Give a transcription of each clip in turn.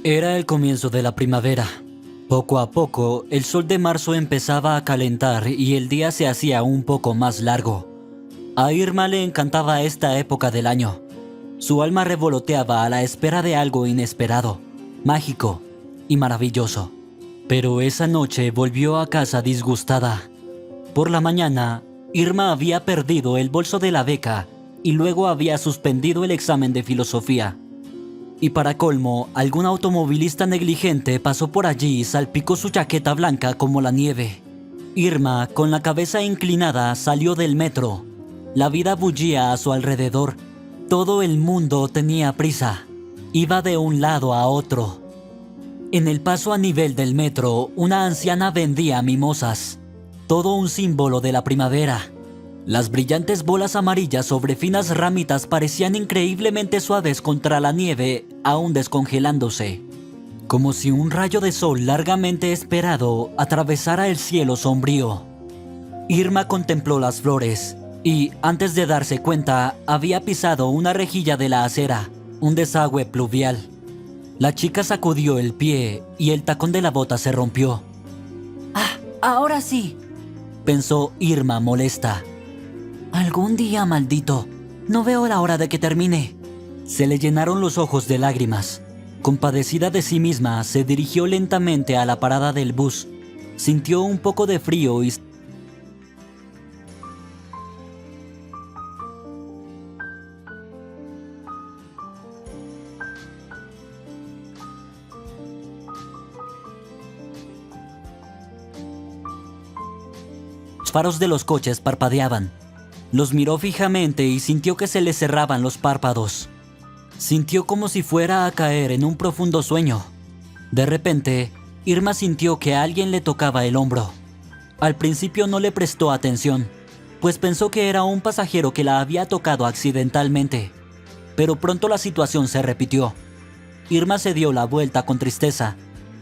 Era el comienzo de la primavera. Poco a poco, el sol de marzo empezaba a calentar y el día se hacía un poco más largo. A Irma le encantaba esta época del año. Su alma revoloteaba a la espera de algo inesperado, mágico y maravilloso. Pero esa noche volvió a casa disgustada. Por la mañana, Irma había perdido el bolso de la beca y luego había suspendido el examen de filosofía. Y para colmo, algún automovilista negligente pasó por allí y salpicó su chaqueta blanca como la nieve. Irma, con la cabeza inclinada, salió del metro. La vida bullía a su alrededor. Todo el mundo tenía prisa. Iba de un lado a otro. En el paso a nivel del metro, una anciana vendía mimosas. Todo un símbolo de la primavera. Las brillantes bolas amarillas sobre finas ramitas parecían increíblemente suaves contra la nieve, aún descongelándose. Como si un rayo de sol largamente esperado atravesara el cielo sombrío. Irma contempló las flores y, antes de darse cuenta, había pisado una rejilla de la acera, un desagüe pluvial. La chica sacudió el pie y el tacón de la bota se rompió. ¡Ah, ahora sí!, pensó Irma molesta. Algún día, maldito. No veo la hora de que termine. Se le llenaron los ojos de lágrimas. Compadecida de sí misma, se dirigió lentamente a la parada del bus. Sintió un poco de frío y los faros de los coches parpadeaban. Los miró fijamente y sintió que se le cerraban los párpados. Sintió como si fuera a caer en un profundo sueño. De repente, Irma sintió que alguien le tocaba el hombro. Al principio no le prestó atención, pues pensó que era un pasajero que la había tocado accidentalmente. Pero pronto la situación se repitió. Irma se dio la vuelta con tristeza.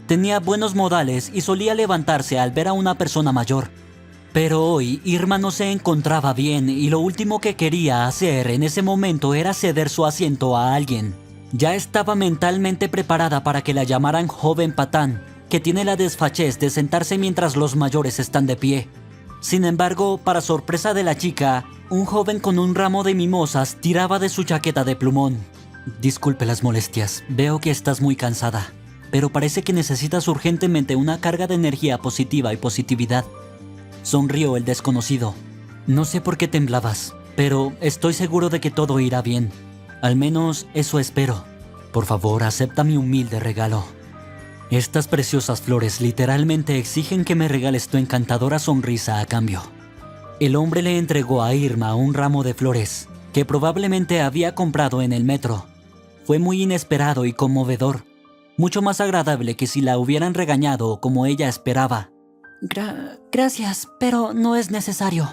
Tenía buenos modales y solía levantarse al ver a una persona mayor. Pero hoy Irma no se encontraba bien y lo último que quería hacer en ese momento era ceder su asiento a alguien. Ya estaba mentalmente preparada para que la llamaran joven patán, que tiene la desfachez de sentarse mientras los mayores están de pie. Sin embargo, para sorpresa de la chica, un joven con un ramo de mimosas tiraba de su chaqueta de plumón. Disculpe las molestias, veo que estás muy cansada, pero parece que necesitas urgentemente una carga de energía positiva y positividad. Sonrió el desconocido. No sé por qué temblabas, pero estoy seguro de que todo irá bien. Al menos eso espero. Por favor, acepta mi humilde regalo. Estas preciosas flores literalmente exigen que me regales tu encantadora sonrisa a cambio. El hombre le entregó a Irma un ramo de flores, que probablemente había comprado en el metro. Fue muy inesperado y conmovedor. Mucho más agradable que si la hubieran regañado como ella esperaba. Gracias, pero no es necesario,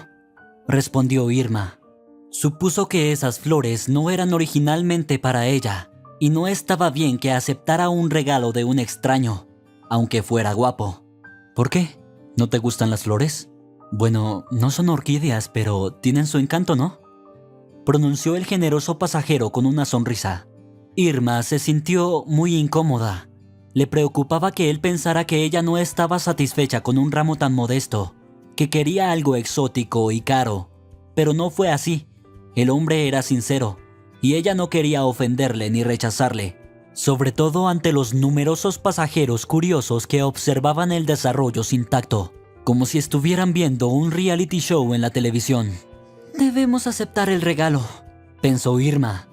respondió Irma. Supuso que esas flores no eran originalmente para ella, y no estaba bien que aceptara un regalo de un extraño, aunque fuera guapo. ¿Por qué? ¿No te gustan las flores? Bueno, no son orquídeas, pero tienen su encanto, ¿no? Pronunció el generoso pasajero con una sonrisa. Irma se sintió muy incómoda. Le preocupaba que él pensara que ella no estaba satisfecha con un ramo tan modesto, que quería algo exótico y caro. Pero no fue así. El hombre era sincero, y ella no quería ofenderle ni rechazarle, sobre todo ante los numerosos pasajeros curiosos que observaban el desarrollo sin tacto, como si estuvieran viendo un reality show en la televisión. Debemos aceptar el regalo, pensó Irma.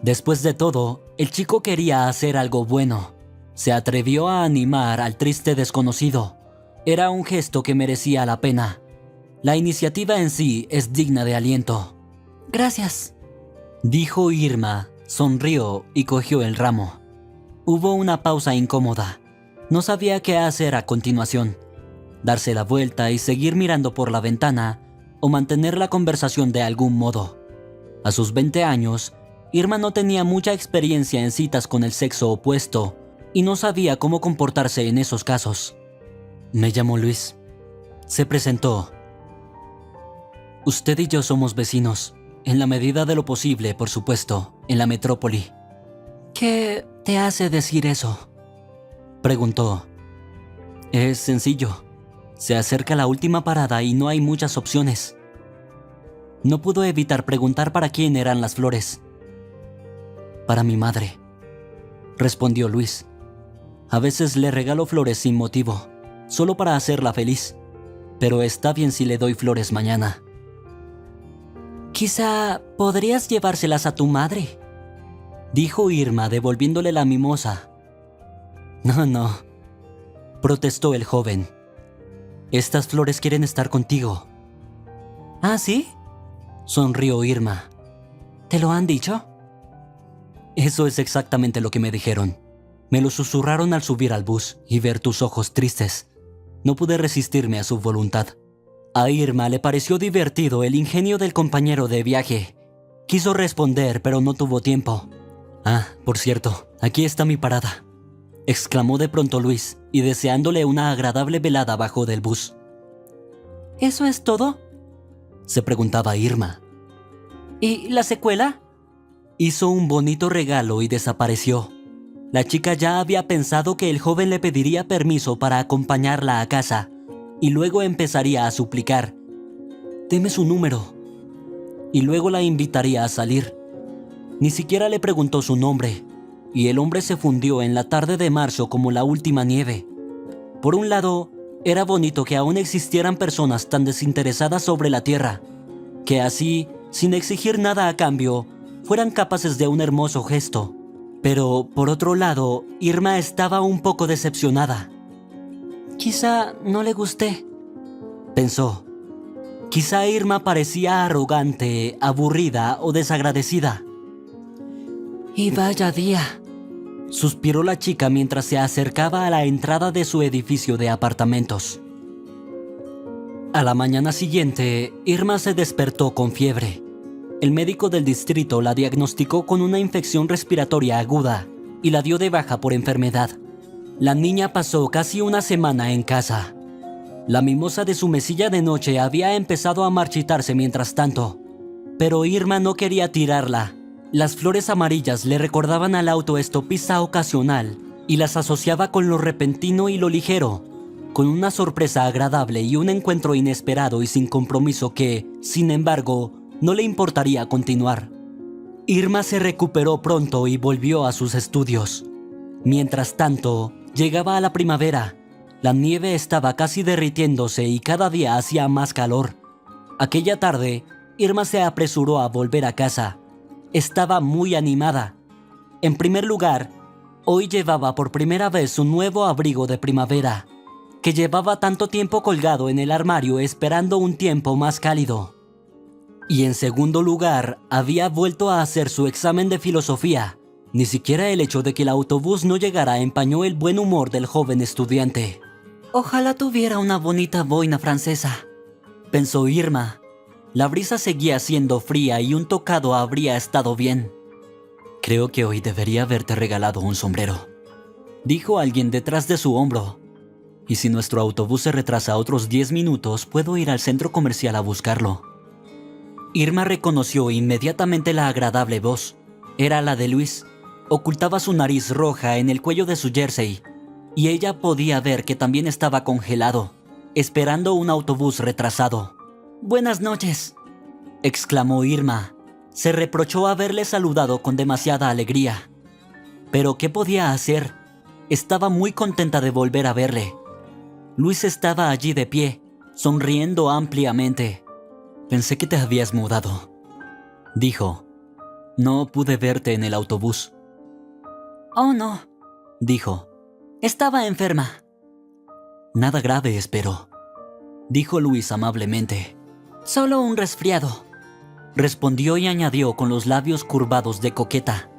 Después de todo, el chico quería hacer algo bueno. Se atrevió a animar al triste desconocido. Era un gesto que merecía la pena. La iniciativa en sí es digna de aliento. Gracias, dijo Irma, sonrió y cogió el ramo. Hubo una pausa incómoda. No sabía qué hacer a continuación. Darse la vuelta y seguir mirando por la ventana o mantener la conversación de algún modo. A sus 20 años, Irma no tenía mucha experiencia en citas con el sexo opuesto y no sabía cómo comportarse en esos casos. Me llamo Luis. Se presentó. Usted y yo somos vecinos, en la medida de lo posible, por supuesto, en la metrópoli. ¿Qué te hace decir eso? Preguntó. Es sencillo. Se acerca la última parada y no hay muchas opciones. No pudo evitar preguntar para quién eran las flores. Para mi madre, respondió Luis. A veces le regalo flores sin motivo, solo para hacerla feliz. Pero está bien si le doy flores mañana. Quizá podrías llevárselas a tu madre, dijo Irma devolviéndole la mimosa. No, protestó el joven. Estas flores quieren estar contigo. ¿Ah, sí? Sonrió Irma. ¿Te lo han dicho? Eso es exactamente lo que me dijeron. Me lo susurraron al subir al bus y ver tus ojos tristes. No pude resistirme a su voluntad. A Irma le pareció divertido el ingenio del compañero de viaje. Quiso responder, pero no tuvo tiempo. Ah, por cierto, aquí está mi parada, exclamó de pronto Luis, y deseándole una agradable velada bajó del bus. ¿Eso es todo?, se preguntaba Irma. ¿Y la secuela? Hizo un bonito regalo y desapareció. La chica ya había pensado que el joven le pediría permiso para acompañarla a casa, y luego empezaría a suplicar: «Deme su número», y luego la invitaría a salir. Ni siquiera le preguntó su nombre, y el hombre se fundió en la tarde de marzo como la última nieve. Por un lado, era bonito que aún existieran personas tan desinteresadas sobre la tierra, que así, sin exigir nada a cambio, fueran capaces de un hermoso gesto. Pero, por otro lado, Irma estaba un poco decepcionada. Quizá no le gusté, pensó. Quizá Irma parecía arrogante, aburrida o desagradecida. Y vaya día, suspiró la chica mientras se acercaba a la entrada de su edificio de apartamentos. A la mañana siguiente, Irma se despertó con fiebre. El médico del distrito la diagnosticó con una infección respiratoria aguda y la dio de baja por enfermedad. La niña pasó casi una semana en casa. La mimosa de su mesilla de noche había empezado a marchitarse mientras tanto, pero Irma no quería tirarla. Las flores amarillas le recordaban al autoestopista ocasional y las asociaba con lo repentino y lo ligero, con una sorpresa agradable y un encuentro inesperado y sin compromiso que, sin embargo, no le importaría continuar. Irma se recuperó pronto y volvió a sus estudios. Mientras tanto, llegaba a la primavera. La nieve estaba casi derritiéndose y cada día hacía más calor. Aquella tarde, Irma se apresuró a volver a casa. Estaba muy animada. En primer lugar, hoy llevaba por primera vez un nuevo abrigo de primavera, que llevaba tanto tiempo colgado en el armario esperando un tiempo más cálido. Y en segundo lugar, había vuelto a hacer su examen de filosofía. Ni siquiera el hecho de que el autobús no llegara empañó el buen humor del joven estudiante. Ojalá tuviera una bonita boina francesa, pensó Irma. La brisa seguía siendo fría y un tocado habría estado bien. Creo que hoy debería haberte regalado un sombrero, dijo alguien detrás de su hombro. Y si nuestro autobús se retrasa otros 10 minutos, puedo ir al centro comercial a buscarlo. Irma reconoció inmediatamente la agradable voz. Era la de Luis. Ocultaba su nariz roja en el cuello de su jersey, y ella podía ver que también estaba congelado, esperando un autobús retrasado. «Buenas noches», exclamó Irma. Se reprochó haberle saludado con demasiada alegría. Pero ¿qué podía hacer? Estaba muy contenta de volver a verle. Luis estaba allí de pie, sonriendo ampliamente. «Pensé que te habías mudado», dijo. «No pude verte en el autobús». «Oh, no», dijo. «Estaba enferma». «Nada grave, espero», dijo Luis amablemente. «Solo un resfriado», respondió y añadió con los labios curvados de coqueta.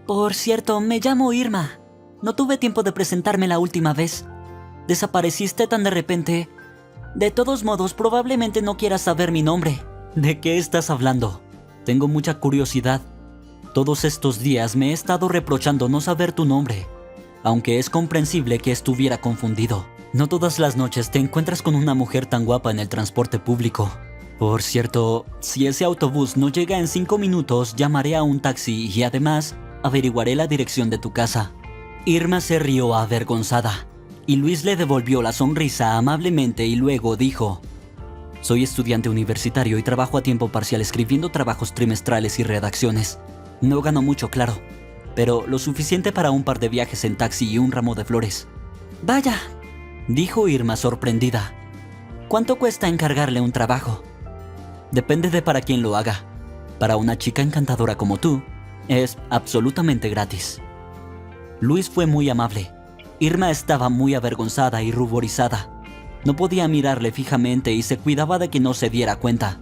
«Por cierto, me llamo Irma. No tuve tiempo de presentarme la última vez. Desapareciste tan de repente. De todos modos, probablemente no quieras saber mi nombre». «¿De qué estás hablando? Tengo mucha curiosidad. Todos estos días me he estado reprochando no saber tu nombre, aunque es comprensible que estuviera confundido. No todas las noches te encuentras con una mujer tan guapa en el transporte público. Por cierto, si ese autobús no llega en 5 minutos, llamaré a un taxi y además averiguaré la dirección de tu casa». Irma se rió avergonzada, y Luis le devolvió la sonrisa amablemente y luego dijo: soy estudiante universitario y trabajo a tiempo parcial escribiendo trabajos trimestrales y redacciones. No gano mucho, claro, pero lo suficiente para un par de viajes en taxi y un ramo de flores. Vaya, Dijo Irma sorprendida. ¿cuánto cuesta encargarle un trabajo? Depende de para quién lo haga. Para una chica encantadora como tú, es absolutamente gratis. Luis fue muy amable. Irma estaba muy avergonzada y ruborizada. No podía mirarle fijamente y se cuidaba de que no se diera cuenta.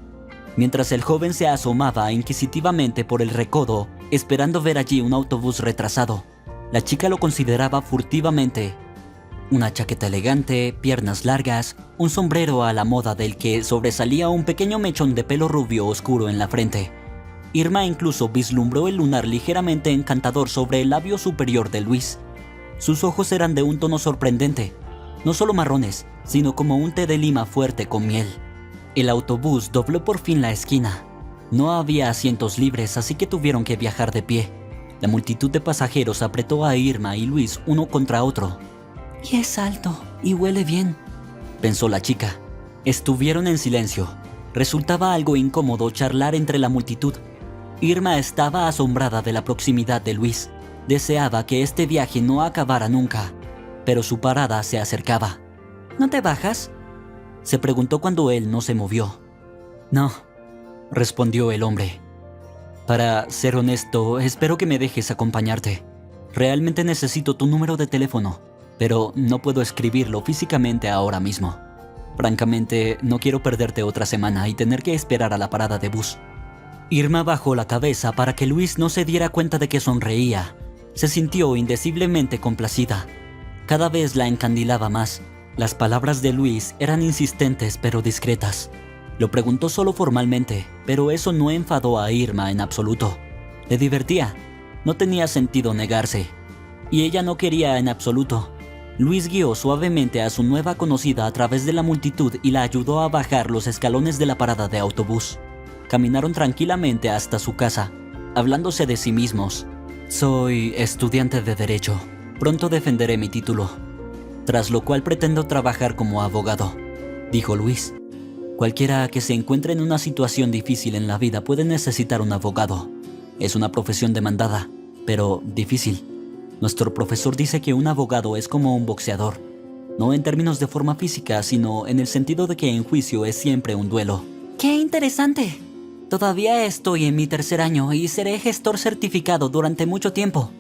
Mientras el joven se asomaba inquisitivamente por el recodo, esperando ver allí un autobús retrasado, la chica lo consideraba furtivamente. Una chaqueta elegante, piernas largas, un sombrero a la moda del que sobresalía un pequeño mechón de pelo rubio oscuro en la frente. Irma incluso vislumbró el lunar ligeramente encantador sobre el labio superior de Luis. Sus ojos eran de un tono sorprendente, no solo marrones, sino como un té de lima fuerte con miel. El autobús dobló por fin la esquina. No había asientos libres, así que tuvieron que viajar de pie. La multitud de pasajeros apretó a Irma y Luis uno contra otro. Y es alto, y huele bien, pensó la chica. Estuvieron en silencio. Resultaba algo incómodo charlar entre la multitud. Irma estaba asombrada de la proximidad de Luis. Deseaba que este viaje no acabara nunca, pero su parada se acercaba. ¿No te bajas? Se preguntó cuando él no se movió. No, respondió el hombre. Para ser honesto, espero que me dejes acompañarte. Realmente necesito tu número de teléfono, pero no puedo escribirlo físicamente ahora mismo. Francamente, no quiero perderte otra semana y tener que esperar a la parada de bus. Irma bajó la cabeza para que Luis no se diera cuenta de que sonreía. Se sintió indeciblemente complacida. Cada vez la encandilaba más. Las palabras de Luis eran insistentes pero discretas. Lo preguntó solo formalmente, pero eso no enfadó a Irma en absoluto. Le divertía. No tenía sentido negarse. Y ella no quería en absoluto. Luis guió suavemente a su nueva conocida a través de la multitud y la ayudó a bajar los escalones de la parada de autobús. Caminaron tranquilamente hasta su casa, hablándose de sí mismos. Soy estudiante de Derecho. Pronto defenderé mi título. Tras lo cual pretendo trabajar como abogado, dijo Luis. Cualquiera que se encuentre en una situación difícil en la vida puede necesitar un abogado. Es una profesión demandada, pero difícil. Nuestro profesor dice que un abogado es como un boxeador. No en términos de forma física, sino en el sentido de que en juicio es siempre un duelo. ¡Qué interesante! Todavía estoy en mi 3er año y seré gestor certificado durante mucho tiempo,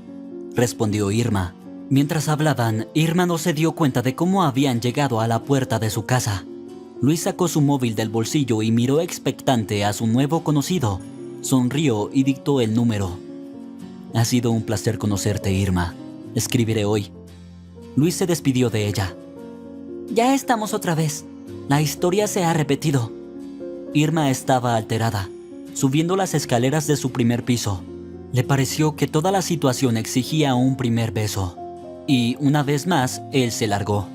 respondió Irma. Mientras hablaban, Irma no se dio cuenta de cómo habían llegado a la puerta de su casa. Luis sacó su móvil del bolsillo y miró expectante a su nuevo conocido. Sonrió y dictó el número. Ha sido un placer conocerte, Irma. Escribiré hoy. Luis se despidió de ella. Ya estamos otra vez. La historia se ha repetido. Irma estaba alterada, subiendo las escaleras de su primer piso. Le pareció que toda la situación exigía un primer beso. Y una vez más, él se largó.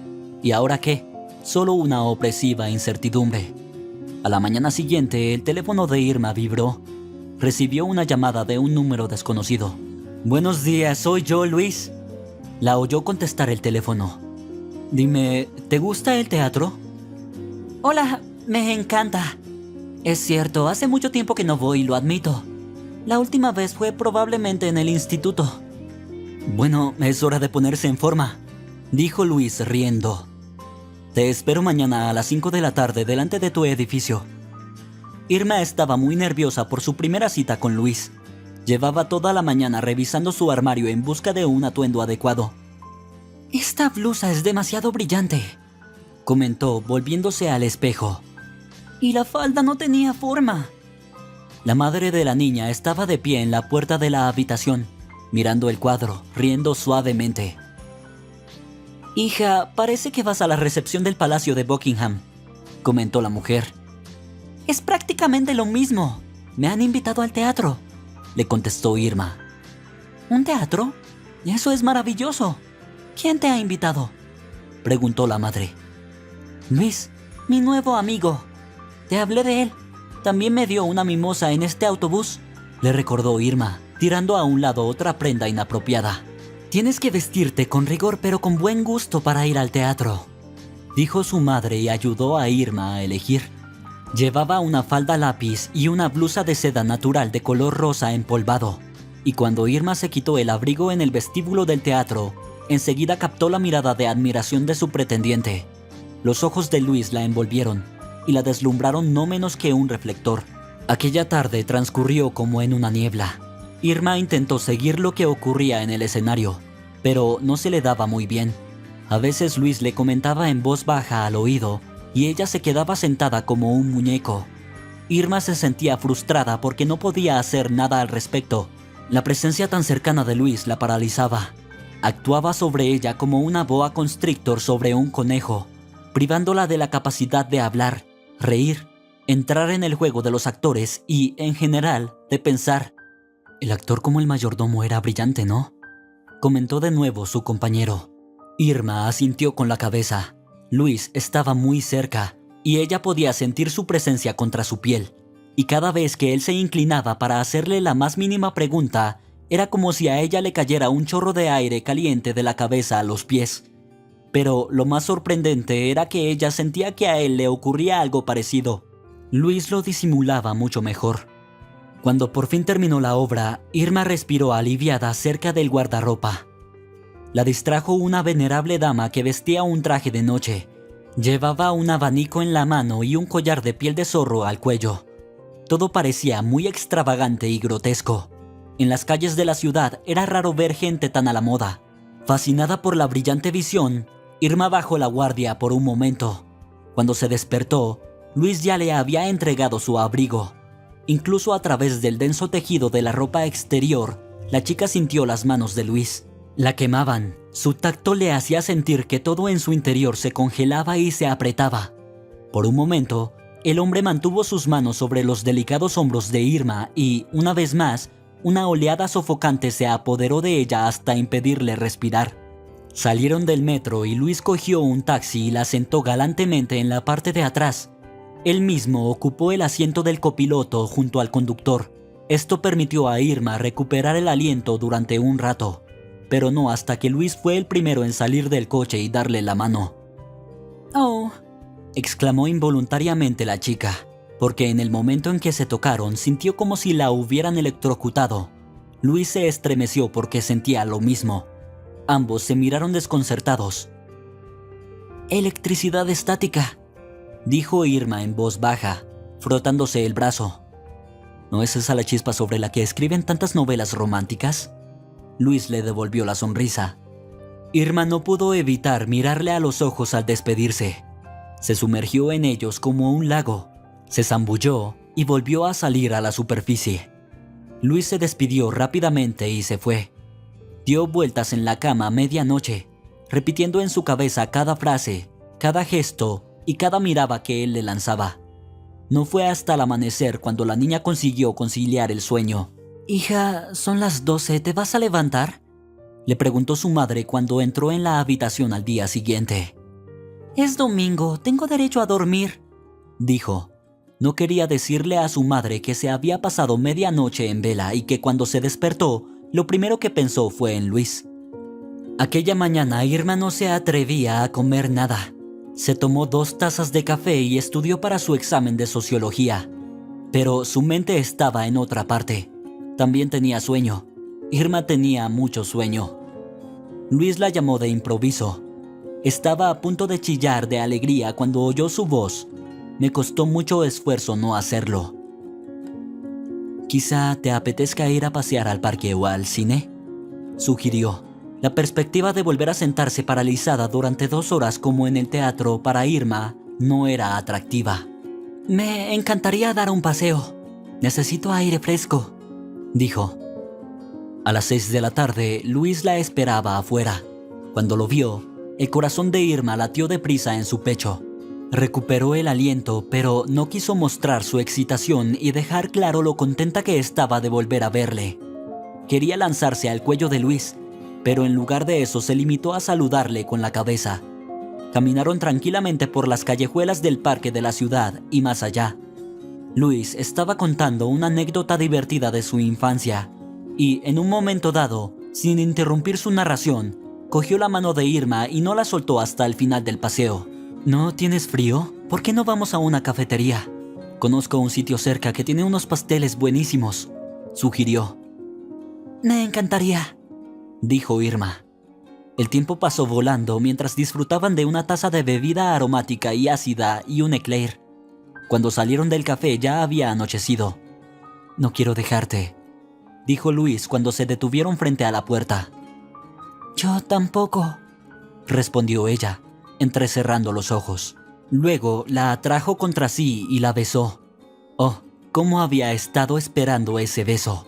¿Y ahora qué? Solo una opresiva incertidumbre. A la mañana siguiente, el teléfono de Irma vibró. Recibió una llamada de un número desconocido. Buenos días, soy yo, Luis. La oyó contestar el teléfono. Dime, ¿te gusta el teatro? Hola, me encanta. Es cierto, hace mucho tiempo que no voy, lo admito. La última vez fue probablemente en el instituto. Bueno, es hora de ponerse en forma, dijo Luis riendo. Te espero mañana a las 5 de la tarde delante de tu edificio. Irma estaba muy nerviosa por su primera cita con Luis. Llevaba toda la mañana revisando su armario en busca de un atuendo adecuado. Esta blusa es demasiado brillante, comentó volviéndose al espejo. Y la falda no tenía forma. La madre de la niña estaba de pie en la puerta de la habitación, mirando el cuadro, riendo suavemente. Hija, parece que vas a la recepción del Palacio de Buckingham, comentó la mujer. Es prácticamente lo mismo. Me han invitado al teatro, le contestó Irma. ¿Un teatro? Eso es maravilloso. ¿Quién te ha invitado?, preguntó la madre. Luis, mi nuevo amigo. Te hablé de él. También me dio una mimosa en este autobús, le recordó Irma, tirando a un lado otra prenda inapropiada. Tienes que vestirte con rigor pero con buen gusto para ir al teatro, dijo su madre y ayudó a Irma a elegir. Llevaba una falda lápiz y una blusa de seda natural de color rosa empolvado, y cuando Irma se quitó el abrigo en el vestíbulo del teatro, enseguida captó la mirada de admiración de su pretendiente. Los ojos de Luis la envolvieron y la deslumbraron no menos que un reflector. Aquella tarde transcurrió como en una niebla. Irma intentó seguir lo que ocurría en el escenario, pero no se le daba muy bien. A veces Luis le comentaba en voz baja al oído y ella se quedaba sentada como un muñeco. Irma se sentía frustrada porque no podía hacer nada al respecto. La presencia tan cercana de Luis la paralizaba. Actuaba sobre ella como una boa constrictor sobre un conejo, privándola de la capacidad de hablar, reír, entrar en el juego de los actores y, en general, de pensar. El actor como el mayordomo era brillante, ¿no?, comentó de nuevo su compañero. Irma asintió con la cabeza. Luis estaba muy cerca y ella podía sentir su presencia contra su piel. Y cada vez que él se inclinaba para hacerle la más mínima pregunta, era como si a ella le cayera un chorro de aire caliente de la cabeza a los pies. Pero lo más sorprendente era que ella sentía que a él le ocurría algo parecido. Luis lo disimulaba mucho mejor. Cuando por fin terminó la obra, Irma respiró aliviada cerca del guardarropa. La distrajo una venerable dama que vestía un traje de noche. Llevaba un abanico en la mano y un collar de piel de zorro al cuello. Todo parecía muy extravagante y grotesco. En las calles de la ciudad era raro ver gente tan a la moda. Fascinada por la brillante visión, Irma bajó la guardia por un momento. Cuando se despertó, Luis ya le había entregado su abrigo. Incluso a través del denso tejido de la ropa exterior, la chica sintió las manos de Luis. La quemaban. Su tacto le hacía sentir que todo en su interior se congelaba y se apretaba. Por un momento, el hombre mantuvo sus manos sobre los delicados hombros de Irma y, una vez más, una oleada sofocante se apoderó de ella hasta impedirle respirar. Salieron del metro y Luis cogió un taxi y la sentó galantemente en la parte de atrás. Él mismo ocupó el asiento del copiloto junto al conductor. Esto permitió a Irma recuperar el aliento durante un rato, pero no hasta que Luis fue el primero en salir del coche y darle la mano. «Oh», exclamó involuntariamente la chica, porque en el momento en que se tocaron sintió como si la hubieran electrocutado. Luis se estremeció porque sentía lo mismo. Ambos se miraron desconcertados. «Electricidad estática», dijo Irma en voz baja, frotándose el brazo. ¿No es esa la chispa sobre la que escriben tantas novelas románticas? Luis le devolvió la sonrisa. Irma no pudo evitar mirarle a los ojos al despedirse. Se sumergió en ellos como un lago, se zambulló y volvió a salir a la superficie. Luis se despidió rápidamente y se fue. Dio vueltas en la cama a medianoche, repitiendo en su cabeza cada frase, cada gesto y cada mirada que él le lanzaba. No fue hasta el amanecer cuando la niña consiguió conciliar el sueño. «Hija, son las 12, ¿te vas a levantar?», le preguntó su madre cuando entró en la habitación al día siguiente. «Es domingo, tengo derecho a dormir», dijo. No quería decirle a su madre que se había pasado medianoche en vela y que cuando se despertó, lo primero que pensó fue en Luis. Aquella mañana Irma no se atrevía a comer nada. Se tomó 2 tazas de café y estudió para su examen de sociología. Pero su mente estaba en otra parte. También tenía sueño. Irma tenía mucho sueño. Luis la llamó de improviso. Estaba a punto de chillar de alegría cuando oyó su voz. Me costó mucho esfuerzo no hacerlo. «Quizá te apetezca ir a pasear al parque o al cine», sugirió. La perspectiva de volver a sentarse paralizada durante 2 horas como en el teatro para Irma no era atractiva. «Me encantaría dar un paseo. Necesito aire fresco», dijo. A las 6 de la tarde, Luis la esperaba afuera. Cuando lo vio, el corazón de Irma latió deprisa en su pecho. Recuperó el aliento, pero no quiso mostrar su excitación y dejar claro lo contenta que estaba de volver a verle. Quería lanzarse al cuello de Luis, pero en lugar de eso se limitó a saludarle con la cabeza. Caminaron tranquilamente por las callejuelas del parque de la ciudad y más allá. Luis estaba contando una anécdota divertida de su infancia, y en un momento dado, Sin interrumpir su narración, cogió la mano de Irma y no la soltó hasta el final del paseo. ¿No tienes frío? ¿Por qué no vamos a una cafetería? Conozco un sitio cerca que tiene unos pasteles buenísimos, sugirió. Me encantaría, dijo Irma. El tiempo pasó volando mientras disfrutaban de una taza de bebida aromática y ácida y un eclair. Cuando salieron del café ya había anochecido. No quiero dejarte, dijo Luis cuando se detuvieron frente a la puerta. Yo tampoco, respondió ella, entrecerrando los ojos. Luego la atrajo contra sí y la besó. Oh, cómo había estado esperando ese beso.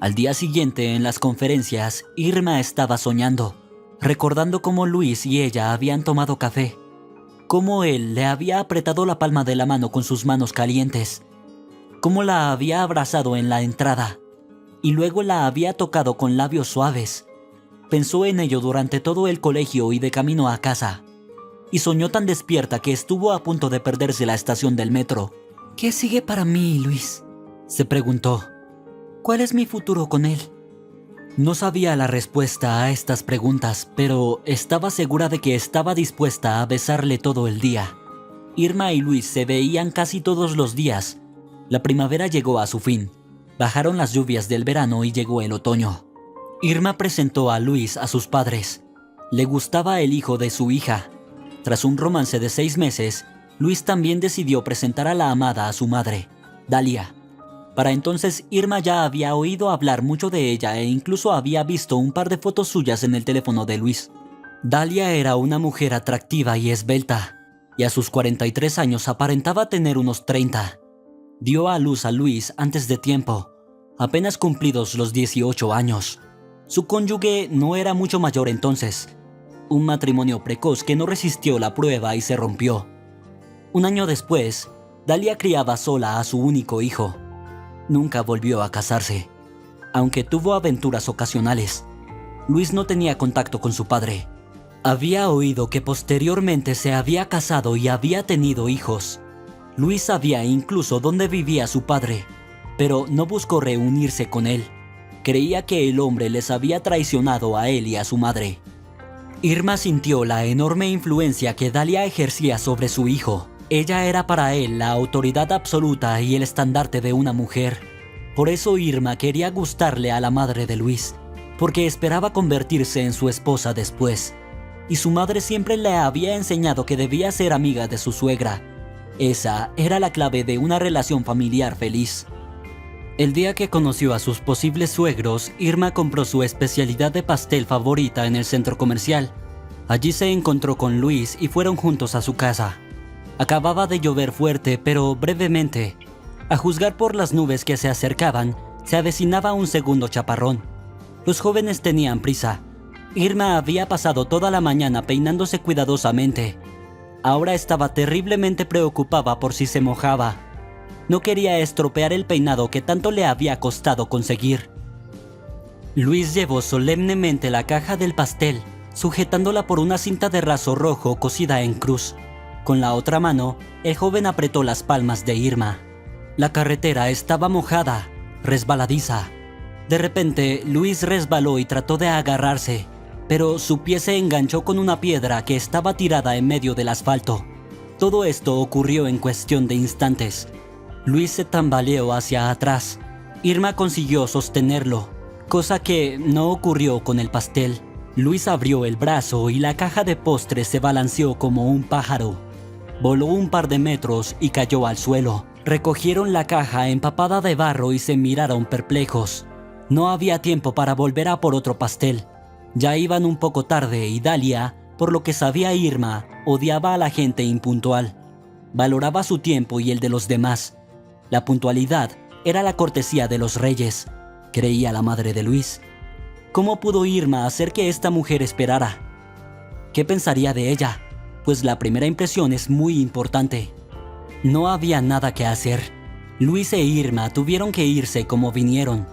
Al día siguiente, en las conferencias, Irma estaba soñando, recordando cómo Luis y ella habían tomado café, cómo él le había apretado la palma de la mano con sus manos calientes, cómo la había abrazado en la entrada y luego la había tocado con labios suaves. Pensó en ello durante todo el colegio y de camino a casa, y soñó tan despierta que estuvo a punto de perderse la estación del metro. ¿Qué sigue para mí, Luis?, se preguntó. ¿Cuál es mi futuro con él? No sabía la respuesta a estas preguntas, pero estaba segura de que estaba dispuesta a besarle todo el día. Irma y Luis se veían casi todos los días. La primavera llegó a su fin. Bajaron las lluvias del verano y llegó el otoño. Irma presentó a Luis a sus padres. Le gustaba el hijo de su hija. Tras un romance de 6 meses, Luis también decidió presentar a la amada a su madre, Dalia. Para entonces Irma ya había oído hablar mucho de ella e incluso había visto un par de fotos suyas en el teléfono de Luis. Dalia era una mujer atractiva y esbelta, y a sus 43 años aparentaba tener unos 30. Dio a luz a Luis antes de tiempo, apenas cumplidos los 18 años. Su cónyuge no era mucho mayor entonces. Un matrimonio precoz que no resistió la prueba y se rompió. Un año después, Dalia criaba sola a su único hijo. Nunca volvió a casarse, aunque tuvo aventuras ocasionales. Luis no tenía contacto con su padre. Había oído que posteriormente se había casado y había tenido hijos. Luis sabía incluso dónde vivía su padre, pero no buscó reunirse con él. Creía que el hombre les había traicionado a él y a su madre. Irma sintió la enorme influencia que Dalia ejercía sobre su hijo. Ella era para él la autoridad absoluta y el estandarte de una mujer. Por eso Irma quería gustarle a la madre de Luis, porque esperaba convertirse en su esposa después. Y su madre siempre le había enseñado que debía ser amiga de su suegra. Esa era la clave de una relación familiar feliz. El día que conoció a sus posibles suegros, Irma compró su especialidad de pastel favorita en el centro comercial. Allí se encontró con Luis y fueron juntos a su casa. Acababa de llover fuerte, pero brevemente. A juzgar por las nubes que se acercaban, se avecinaba un segundo chaparrón. Los jóvenes tenían prisa. Irma había pasado toda la mañana peinándose cuidadosamente. Ahora estaba terriblemente preocupada por si se mojaba. No quería estropear el peinado que tanto le había costado conseguir. Luis llevó solemnemente la caja del pastel, sujetándola por una cinta de raso rojo cosida en cruz. Con la otra mano, el joven apretó las palmas de Irma. La carretera estaba mojada, resbaladiza. De repente, Luis resbaló y trató de agarrarse, pero su pie se enganchó con una piedra que estaba tirada en medio del asfalto. Todo esto ocurrió en cuestión de instantes. Luis se tambaleó hacia atrás. Irma consiguió sostenerlo, cosa que no ocurrió con el pastel. Luis abrió el brazo y la caja de postres se balanceó como un pájaro. Voló un par de metros y cayó al suelo. Recogieron la caja empapada de barro y se miraron perplejos. No había tiempo para volver a por otro pastel. Ya iban un poco tarde y Dalia, por lo que sabía Irma, odiaba a la gente impuntual. Valoraba su tiempo y el de los demás. La puntualidad era la cortesía de los reyes, creía la madre de Luis. ¿Cómo pudo Irma hacer que esta mujer esperara? ¿Qué pensaría de ella? Pues la primera impresión es muy importante. No había nada que hacer. Luis e Irma tuvieron que irse como vinieron.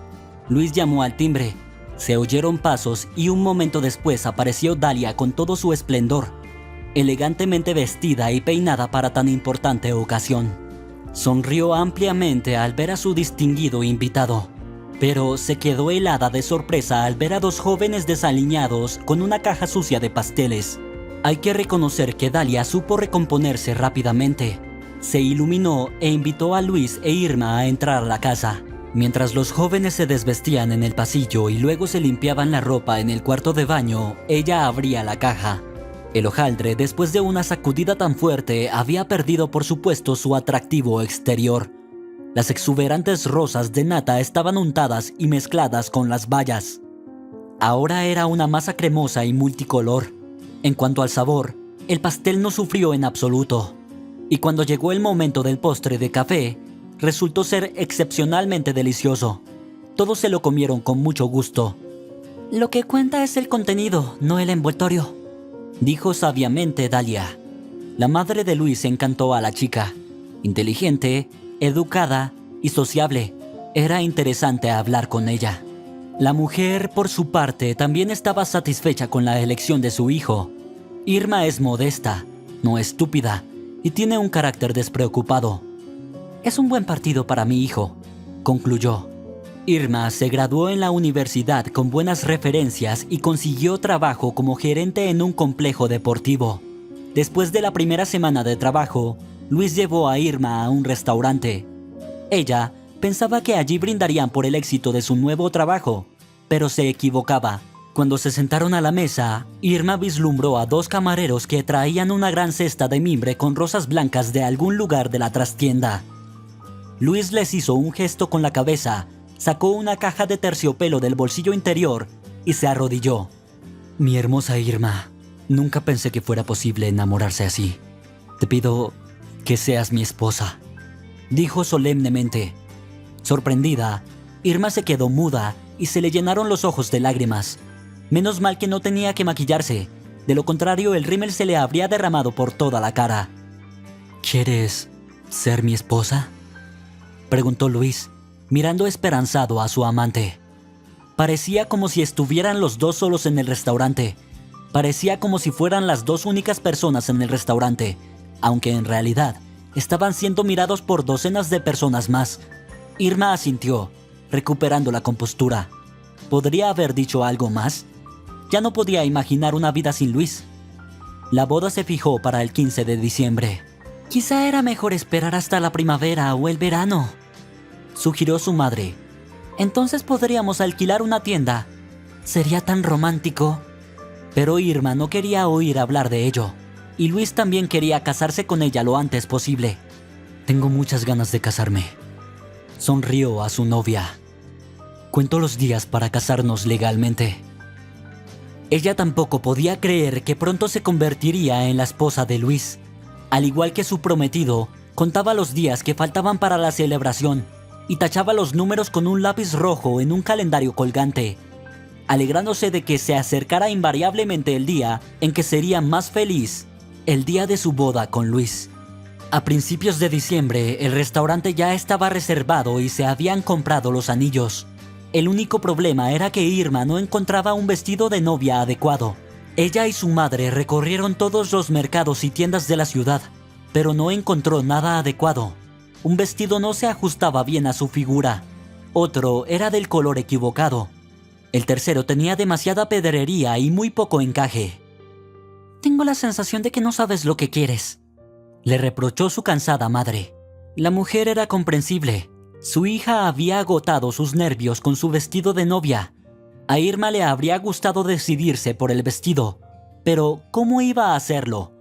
Luis llamó al timbre. Se oyeron pasos y un momento después apareció Dalia con todo su esplendor, elegantemente vestida y peinada para tan importante ocasión. Sonrió ampliamente al ver a su distinguido invitado. pero se quedó helada de sorpresa al ver a dos jóvenes desaliñados con una caja sucia de pasteles. Hay que reconocer que Dalia supo recomponerse rápidamente. Se iluminó e invitó a Luis e Irma a entrar a la casa. Mientras los jóvenes se desvestían en el pasillo y luego se limpiaban la ropa en el cuarto de baño, ella abría la caja. El hojaldre, después de una sacudida tan fuerte, había perdido por supuesto su atractivo exterior. Las exuberantes rosas de nata estaban untadas y mezcladas con las bayas. Ahora era una masa cremosa y multicolor. En cuanto al sabor, el pastel no sufrió en absoluto. Y cuando llegó el momento del postre de café, resultó ser excepcionalmente delicioso. Todos se lo comieron con mucho gusto. Lo que cuenta es el contenido, no el envoltorio, dijo sabiamente Dalia. La madre de Luis encantó a la chica. Inteligente, educada y sociable. Era interesante hablar con ella. La mujer, por su parte, también estaba satisfecha con la elección de su hijo. Irma es modesta, no estúpida, y tiene un carácter despreocupado. Es un buen partido para mi hijo, concluyó. Irma se graduó en la universidad con buenas referencias y consiguió trabajo como gerente en un complejo deportivo. Después de la primera semana de trabajo, Luis llevó a Irma a un restaurante. Ella pensaba que allí brindarían por el éxito de su nuevo trabajo, pero se equivocaba. Cuando se sentaron a la mesa, Irma vislumbró a dos camareros que traían una gran cesta de mimbre con rosas blancas de algún lugar de la trastienda. Luis les hizo un gesto con la cabeza, sacó una caja de terciopelo del bolsillo interior y se arrodilló. Mi hermosa Irma, nunca pensé que fuera posible enamorarse así. Te pido que seas mi esposa, dijo solemnemente. Sorprendida, Irma se quedó muda y se le llenaron los ojos de lágrimas. Menos mal que no tenía que maquillarse, de lo contrario el rímel se le habría derramado por toda la cara. ¿Quieres ser mi esposa?, preguntó Luis, mirando esperanzado a su amante. Parecía como si estuvieran los dos solos en el restaurante. Parecía como si fueran las dos únicas personas en el restaurante, aunque en realidad estaban siendo mirados por docenas de personas más. Irma asintió, recuperando la compostura. ¿Podría haber dicho algo más? Ya no podía imaginar una vida sin Luis. La boda se fijó para el 15 de diciembre. Quizá era mejor esperar hasta la primavera o el verano, sugirió su madre. Entonces podríamos alquilar una tienda. Sería tan romántico. Pero Irma no quería oír hablar de ello, y Luis también quería casarse con ella lo antes posible. Tengo muchas ganas de casarme, sonrió a su novia. Cuento los días para casarnos legalmente. Ella tampoco podía creer que pronto se convertiría en la esposa de Luis. Al igual que su prometido, contaba los días que faltaban para la celebración y tachaba los números con un lápiz rojo en un calendario colgante, alegrándose de que se acercara invariablemente el día en que sería más feliz, el día de su boda con Luis. A principios de diciembre, el restaurante ya estaba reservado y se habían comprado los anillos. El único problema era que Irma no encontraba un vestido de novia adecuado. Ella y su madre recorrieron todos los mercados y tiendas de la ciudad, pero no encontró nada adecuado. Un vestido no se ajustaba bien a su figura. Otro era del color equivocado. El tercero tenía demasiada pedrería y muy poco encaje. Tengo la sensación de que no sabes lo que quieres, le reprochó su cansada madre. La mujer era comprensible. Su hija había agotado sus nervios con su vestido de novia. A Irma le habría gustado decidirse por el vestido, pero ¿cómo iba a hacerlo?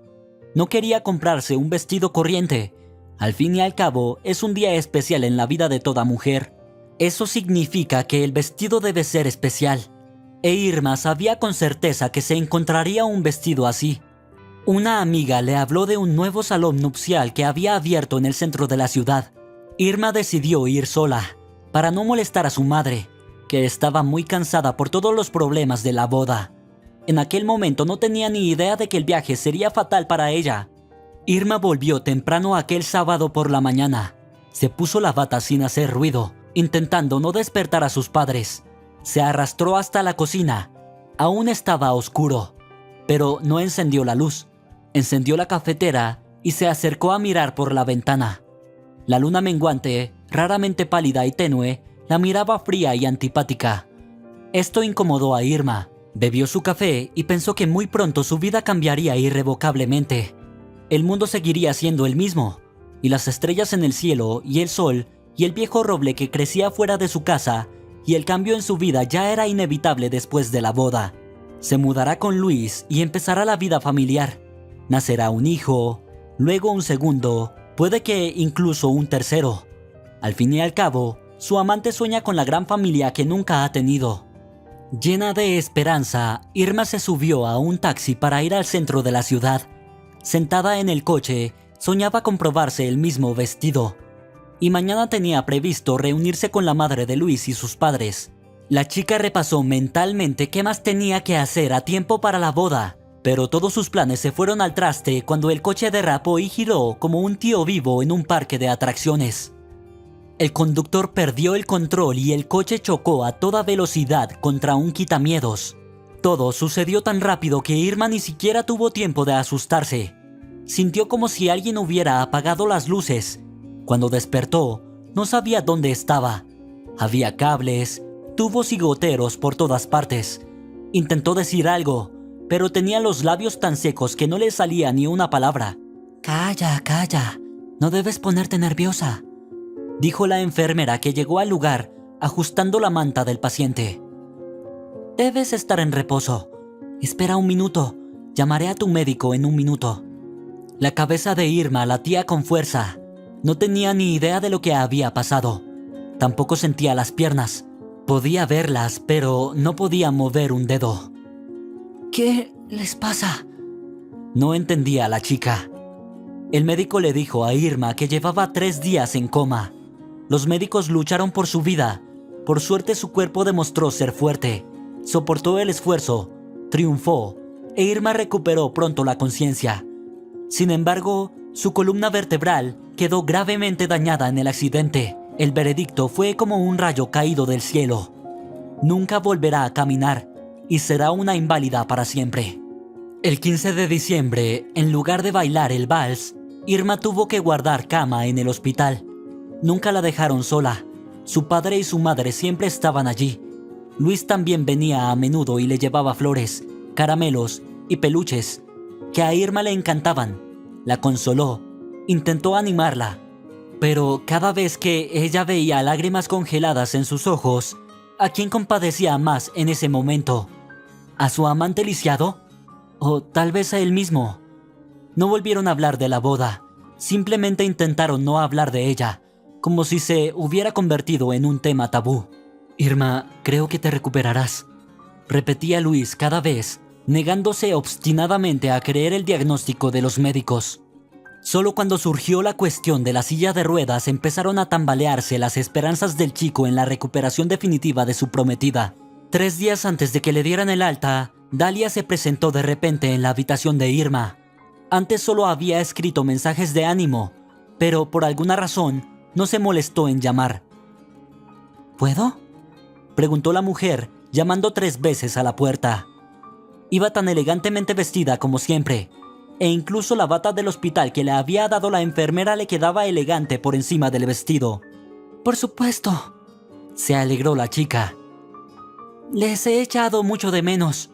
No quería comprarse un vestido corriente. Al fin y al cabo, es un día especial en la vida de toda mujer. Eso significa que el vestido debe ser especial. E Irma sabía con certeza que se encontraría un vestido así. Una amiga le habló de un nuevo salón nupcial que había abierto en el centro de la ciudad. Irma decidió ir sola, para no molestar a su madre, que estaba muy cansada por todos los problemas de la boda. En aquel momento no tenía ni idea de que el viaje sería fatal para ella. Irma volvió temprano aquel sábado por la mañana. Se puso la bata sin hacer ruido, intentando no despertar a sus padres. Se arrastró hasta la cocina. Aún estaba oscuro, pero no encendió la luz. Encendió la cafetera y se acercó a mirar por la ventana. La luna menguante, raramente pálida y tenue, La miraba fría y antipática. Esto incomodó a Irma. Bebió su café y pensó que muy pronto su vida cambiaría irrevocablemente. El mundo seguiría siendo el mismo, y las estrellas en el cielo, y el sol, y el viejo roble que crecía fuera de su casa, y el cambio en su vida ya era inevitable después de la boda. Se mudará con Luis y empezará la vida familiar. Nacerá un hijo, luego un segundo, puede que incluso un tercero. Al fin y al cabo, su amante sueña con la gran familia que nunca ha tenido. Llena de esperanza, Irma se subió a un taxi para ir al centro de la ciudad. Sentada en el coche, soñaba con probarse el mismo vestido. Y mañana tenía previsto reunirse con la madre de Luis y sus padres. La chica repasó mentalmente qué más tenía que hacer a tiempo para la boda, pero todos sus planes se fueron al traste cuando el coche derrapó y giró como un tío vivo en un parque de atracciones. El conductor perdió el control y el coche chocó a toda velocidad contra un quitamiedos. Todo sucedió tan rápido que Irma ni siquiera tuvo tiempo de asustarse. Sintió como si alguien hubiera apagado las luces. Cuando despertó, no sabía dónde estaba. Había cables, tubos y goteros por todas partes. Intentó decir algo, pero tenía los labios tan secos que no le salía ni una palabra. «Calla, calla, no debes ponerte nerviosa», dijo la enfermera que llegó al lugar ajustando la manta del paciente. «Debes estar en reposo. Espera un minuto, llamaré a tu médico en un minuto». La cabeza de Irma latía con fuerza. No tenía ni idea de lo que había pasado. Tampoco sentía las piernas. Podía verlas, pero no podía mover un dedo. «¿Qué les pasa?», no entendía la chica. El médico le dijo a Irma que llevaba 3 días en coma. Los médicos lucharon por su vida. Por suerte su cuerpo demostró ser fuerte. Soportó el esfuerzo, triunfó, e Irma recuperó pronto la conciencia. Sin embargo, su columna vertebral quedó gravemente dañada en el accidente. El veredicto fue como un rayo caído del cielo. Nunca volverá a caminar y será una inválida para siempre. El 15 de diciembre, en lugar de bailar el vals, Irma tuvo que guardar cama en el hospital. Nunca la dejaron sola. Su padre y su madre siempre estaban allí. Luis también venía a menudo y le llevaba flores, caramelos y peluches, que a Irma le encantaban. La consoló, intentó animarla, pero cada vez que ella veía lágrimas congeladas en sus ojos, ¿a quién compadecía más en ese momento? ¿A su amante lisiado? ¿O tal vez a él mismo? No volvieron a hablar de la boda, simplemente intentaron no hablar de ella, como si se hubiera convertido en un tema tabú. «Irma, creo que te recuperarás», repetía Luis cada vez, negándose obstinadamente a creer el diagnóstico de los médicos. Solo cuando surgió la cuestión de la silla de ruedas empezaron a tambalearse las esperanzas del chico en la recuperación definitiva de su prometida. 3 días antes de que le dieran el alta, Dalia se presentó de repente en la habitación de Irma. Antes solo había escrito mensajes de ánimo, pero por alguna razón no se molestó en llamar. «¿Puedo?», preguntó la mujer, llamando 3 veces a la puerta. Iba tan elegantemente vestida como siempre, e incluso la bata del hospital que le había dado la enfermera le quedaba elegante por encima del vestido. «Por supuesto», se alegró la chica. «Les he echado mucho de menos.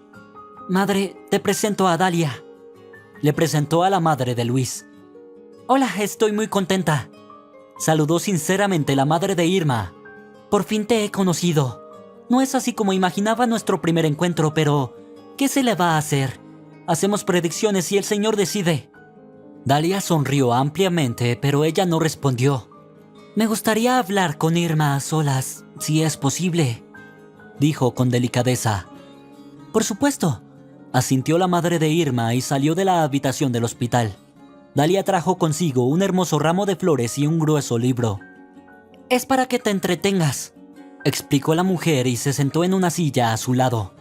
Madre, te presento a Dalia». Le presentó a la madre de Luis. «Hola, estoy muy contenta», saludó sinceramente la madre de Irma. «Por fin te he conocido. No es así como imaginaba nuestro primer encuentro, pero ¿qué se le va a hacer? Hacemos predicciones y el Señor decide». Dalia sonrió ampliamente, pero ella no respondió. «Me gustaría hablar con Irma a solas, si es posible», dijo con delicadeza. «Por supuesto», asintió la madre de Irma y salió de la habitación del hospital. Dalia trajo consigo un hermoso ramo de flores y un grueso libro. «Es para que te entretengas», explicó la mujer y se sentó en una silla a su lado.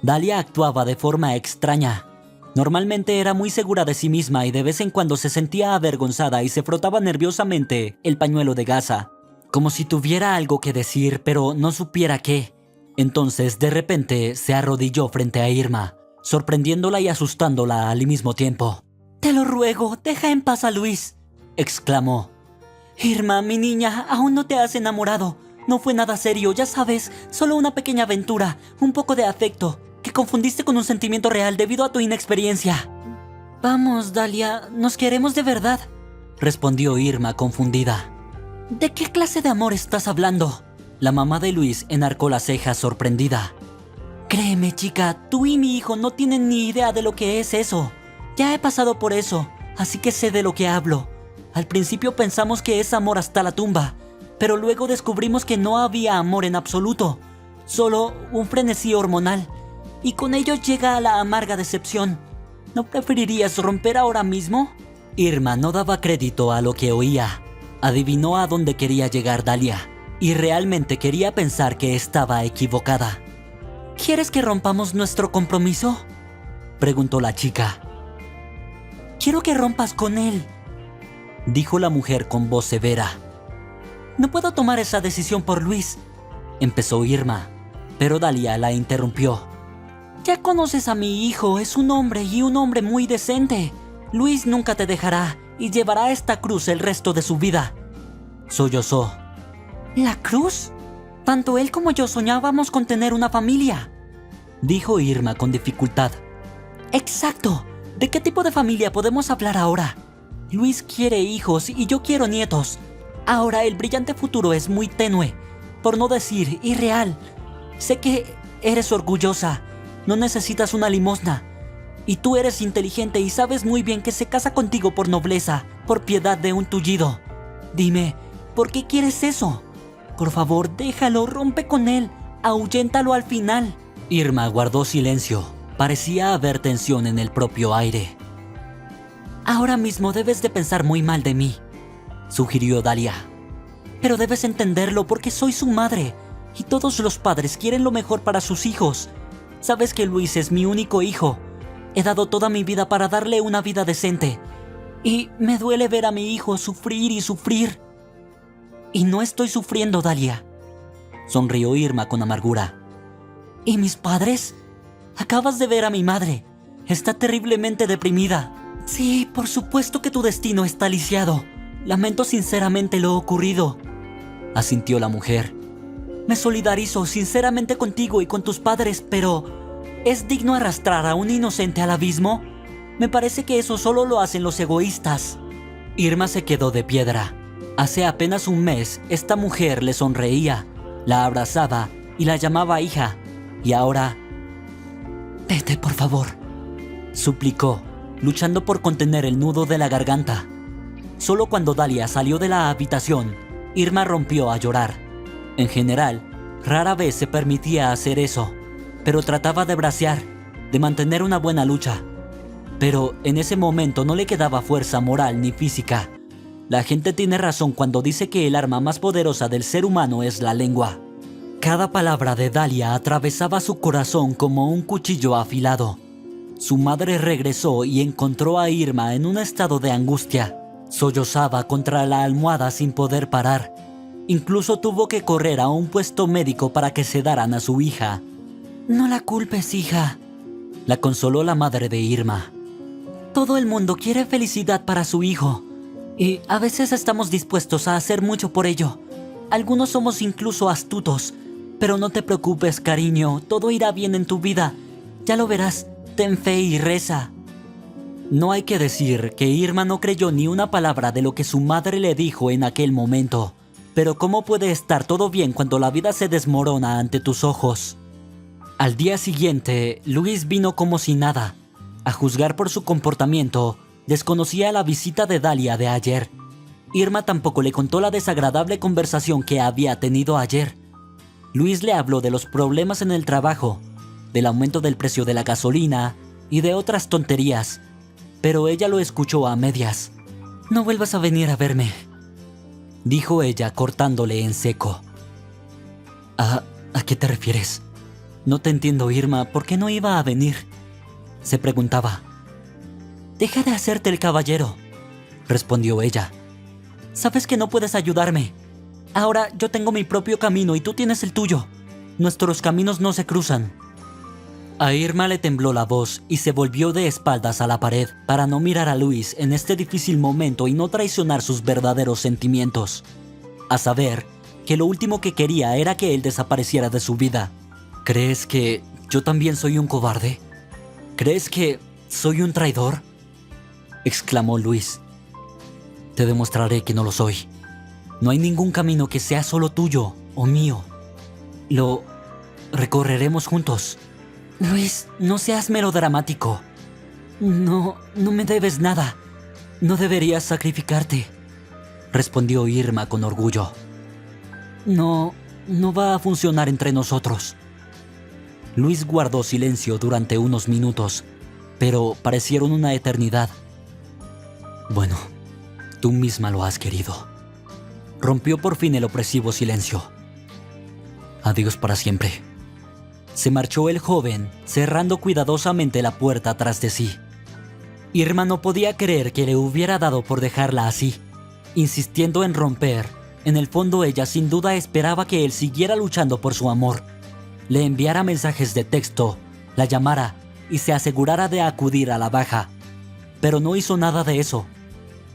Dalia actuaba de forma extraña. Normalmente era muy segura de sí misma y de vez en cuando se sentía avergonzada y se frotaba nerviosamente el pañuelo de gasa, como si tuviera algo que decir pero no supiera qué. Entonces, de repente, se arrodilló frente a Irma, sorprendiéndola y asustándola al mismo tiempo. «Te lo ruego, deja en paz a Luis», exclamó. «Irma, mi niña, aún no te has enamorado. No fue nada serio, ya sabes, solo una pequeña aventura, un poco de afecto, que confundiste con un sentimiento real debido a tu inexperiencia. Vamos, Dahlia, nos queremos de verdad, respondió Irma confundida. ¿De qué clase de amor estás hablando? La mamá de Luis enarcó las cejas sorprendida. Créeme, chica, tú y mi hijo no tienen ni idea de lo que es eso. Ya he pasado por eso, así que sé de lo que hablo. Al principio pensamos que es amor hasta la tumba, pero luego descubrimos que no había amor en absoluto, solo un frenesí hormonal, y con ello llega a la amarga decepción. ¿No preferirías romper ahora mismo? Irma no daba crédito a lo que oía. Adivinó a dónde quería llegar Dahlia, y realmente quería pensar que estaba equivocada. ¿Quieres que rompamos nuestro compromiso?, preguntó la chica. Quiero que rompas con él, dijo la mujer con voz severa. No puedo tomar esa decisión por Luis, empezó Irma, pero Dahlia la interrumpió. Ya conoces a mi hijo, es un hombre y un hombre muy decente. Luis nunca te dejará y llevará esta cruz el resto de su vida. Sollozó. ¿La cruz? Tanto él como yo soñábamos con tener una familia, dijo Irma con dificultad. Exacto. ¿De qué tipo de familia podemos hablar ahora? Luis quiere hijos y yo quiero nietos. Ahora el brillante futuro es muy tenue, por no decir irreal. Sé que eres orgullosa, no necesitas una limosna. Y tú eres inteligente y sabes muy bien que se casa contigo por nobleza, por piedad de un tullido. Dime, ¿por qué quieres eso? Por favor, déjalo, rompe con él, ahuyéntalo al final. Irma guardó silencio. Parecía haber tensión en el propio aire. Ahora mismo debes de pensar muy mal de mí, sugirió Dahlia. Pero debes entenderlo porque soy su madre, y todos los padres quieren lo mejor para sus hijos. Sabes que Luis es mi único hijo. He dado toda mi vida para darle una vida decente. Y me duele ver a mi hijo sufrir y sufrir. Y no estoy sufriendo, Dahlia, sonrió Irma con amargura. ¿Y mis padres? Acabas de ver a mi madre. Está terriblemente deprimida. Sí, por supuesto que tu destino está lisiado. Lamento sinceramente lo ocurrido, asintió la mujer. Me solidarizo sinceramente contigo y con tus padres, pero ¿es digno arrastrar a un inocente al abismo? Me parece que eso solo lo hacen los egoístas. Irma se quedó de piedra. Hace apenas un mes, esta mujer le sonreía, la abrazaba y la llamaba hija. Y ahora... Vete, por favor, suplicó, luchando por contener el nudo de la garganta. Solo cuando Dahlia salió de la habitación, Irma rompió a llorar. En general, rara vez se permitía hacer eso, pero trataba de bracear, de mantener una buena lucha. Pero en ese momento no le quedaba fuerza moral ni física. La gente tiene razón cuando dice que el arma más poderosa del ser humano es la lengua. Cada palabra de Dahlia atravesaba su corazón como un cuchillo afilado. Su madre regresó y encontró a Irma en un estado de angustia. Sollozaba contra la almohada sin poder parar. Incluso tuvo que correr a un puesto médico para que sedaran a su hija. No la culpes, hija, la consoló la madre de Irma. Todo el mundo quiere felicidad para su hijo, y a veces estamos dispuestos a hacer mucho por ello. Algunos somos incluso astutos. Pero no te preocupes, cariño, todo irá bien en tu vida. Ya lo verás, ten fe y reza. No hay que decir que Irma no creyó ni una palabra de lo que su madre le dijo en aquel momento. Pero ¿cómo puede estar todo bien cuando la vida se desmorona ante tus ojos? Al día siguiente, Luis vino como si nada. A juzgar por su comportamiento, desconocía la visita de Dahlia de ayer. Irma tampoco le contó la desagradable conversación que había tenido ayer. Luis le habló de los problemas en el trabajo, del aumento del precio de la gasolina y de otras tonterías, pero ella lo escuchó a medias. No vuelvas a venir a verme, dijo ella cortándole en seco. ¿A qué te refieres? No te entiendo, Irma, ¿por qué no iba a venir?, se preguntaba. Deja de hacerte el caballero, respondió ella. Sabes que no puedes ayudarme. Ahora yo tengo mi propio camino y tú tienes el tuyo. Nuestros caminos no se cruzan. A Irma le tembló la voz y se volvió de espaldas a la pared para no mirar a Luis en este difícil momento y no traicionar sus verdaderos sentimientos. A saber, que lo último que quería era que él desapareciera de su vida. ¿Crees que yo también soy un cobarde? ¿Crees que soy un traidor?, exclamó Luis. Te demostraré que no lo soy. No hay ningún camino que sea solo tuyo o mío. Lo recorreremos juntos. Luis, no seas melodramático. No me debes nada. No deberías sacrificarte, respondió Irma con orgullo. No va a funcionar entre nosotros. Luis guardó silencio durante unos minutos, pero parecieron una eternidad. Bueno, tú misma lo has querido. Rompió por fin el opresivo silencio. Adiós para siempre. Se marchó el joven, cerrando cuidadosamente la puerta tras de sí. Irma no podía creer que le hubiera dado por dejarla así, insistiendo en romper. En el fondo ella sin duda esperaba que él siguiera luchando por su amor, le enviara mensajes de texto, la llamara y se asegurara de acudir a la baja. Pero no hizo nada de eso.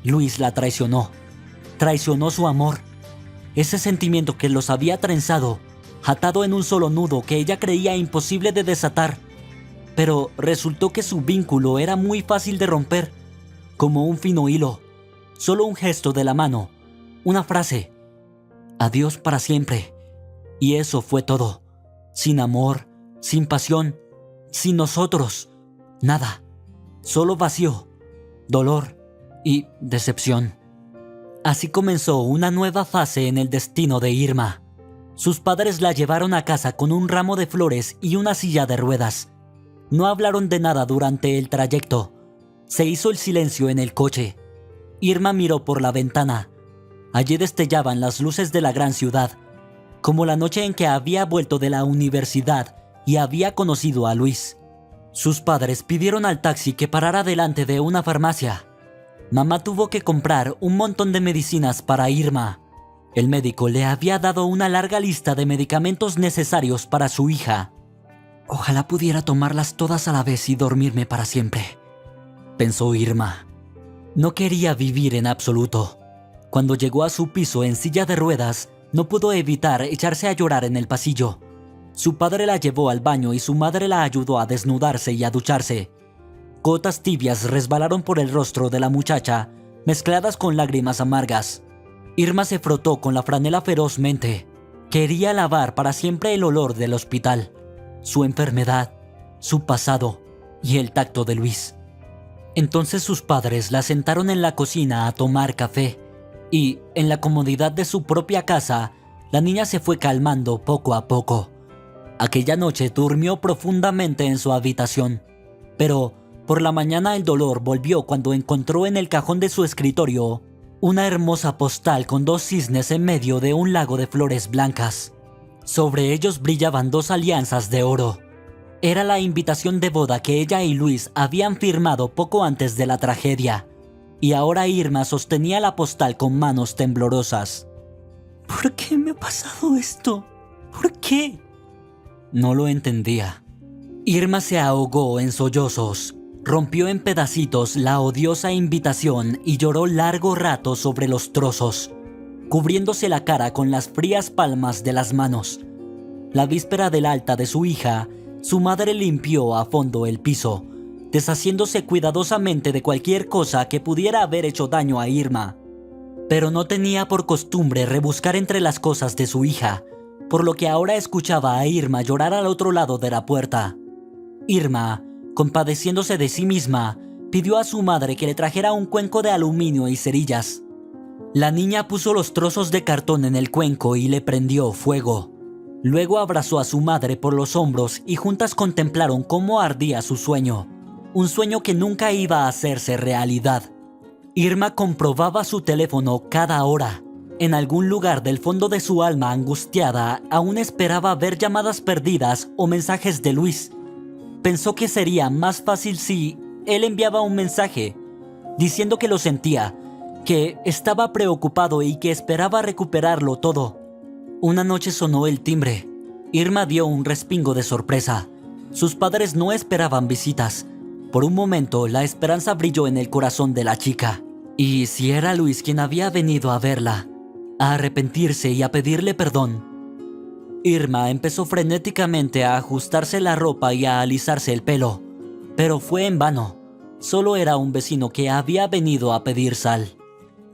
Luis la traicionó. Traicionó su amor. Ese sentimiento que los había trenzado, atado en un solo nudo que ella creía imposible de desatar. Pero resultó que su vínculo era muy fácil de romper, como un fino hilo. Solo un gesto de la mano, una frase. Adiós para siempre. Y eso fue todo. Sin amor, sin pasión, sin nosotros. Nada. Solo vacío, dolor y decepción. Así comenzó una nueva fase en el destino de Irma. Sus padres la llevaron a casa con un ramo de flores y una silla de ruedas. No hablaron de nada durante el trayecto. Se hizo el silencio en el coche. Irma miró por la ventana. Allí destellaban las luces de la gran ciudad, como la noche en que había vuelto de la universidad y había conocido a Luis. Sus padres pidieron al taxi que parara delante de una farmacia. Mamá tuvo que comprar un montón de medicinas para Irma. El médico le había dado una larga lista de medicamentos necesarios para su hija. Ojalá pudiera tomarlas todas a la vez y dormirme para siempre, pensó Irma. No quería vivir en absoluto. Cuando llegó a su piso en silla de ruedas, no pudo evitar echarse a llorar en el pasillo. Su padre la llevó al baño y su madre la ayudó a desnudarse y a ducharse. Gotas tibias resbalaron por el rostro de la muchacha, mezcladas con lágrimas amargas. Irma se frotó con la franela ferozmente. Quería lavar para siempre el olor del hospital, su enfermedad, su pasado y el tacto de Luis. Entonces sus padres la sentaron en la cocina a tomar café y, en la comodidad de su propia casa, la niña se fue calmando poco a poco. Aquella noche durmió profundamente en su habitación, pero por la mañana el dolor volvió cuando encontró en el cajón de su escritorio una hermosa postal con 2 cisnes en medio de un lago de flores blancas. Sobre ellos brillaban 2 alianzas de oro. Era la invitación de boda que ella y Luis habían firmado poco antes de la tragedia, y ahora Irma sostenía la postal con manos temblorosas. ¿Por qué me ha pasado esto? ¿Por qué? No lo entendía. Irma se ahogó en sollozos, rompió en pedacitos la odiosa invitación y lloró largo rato sobre los trozos, cubriéndose la cara con las frías palmas de las manos. La víspera del alta de su hija, su madre limpió a fondo el piso, deshaciéndose cuidadosamente de cualquier cosa que pudiera haber hecho daño a Irma. Pero no tenía por costumbre rebuscar entre las cosas de su hija, por lo que ahora escuchaba a Irma llorar al otro lado de la puerta. Irma, compadeciéndose de sí misma, pidió a su madre que le trajera un cuenco de aluminio y cerillas. La niña puso los trozos de cartón en el cuenco y le prendió fuego. Luego abrazó a su madre por los hombros y juntas contemplaron cómo ardía su sueño. Un sueño que nunca iba a hacerse realidad. Irma comprobaba su teléfono cada hora. En algún lugar del fondo de su alma angustiada, aún esperaba ver llamadas perdidas o mensajes de Luis. Pensó que sería más fácil si él enviaba un mensaje, diciendo que lo sentía, que estaba preocupado y que esperaba recuperarlo todo. Una noche sonó el timbre. Irma dio un respingo de sorpresa. Sus padres no esperaban visitas. Por un momento, la esperanza brilló en el corazón de la chica. ¿Y si era Luis quien había venido a verla? a arrepentirse y a pedirle perdón. Irma empezó frenéticamente a ajustarse la ropa y a alisarse el pelo, pero fue en vano. Solo era un vecino que había venido a pedir sal.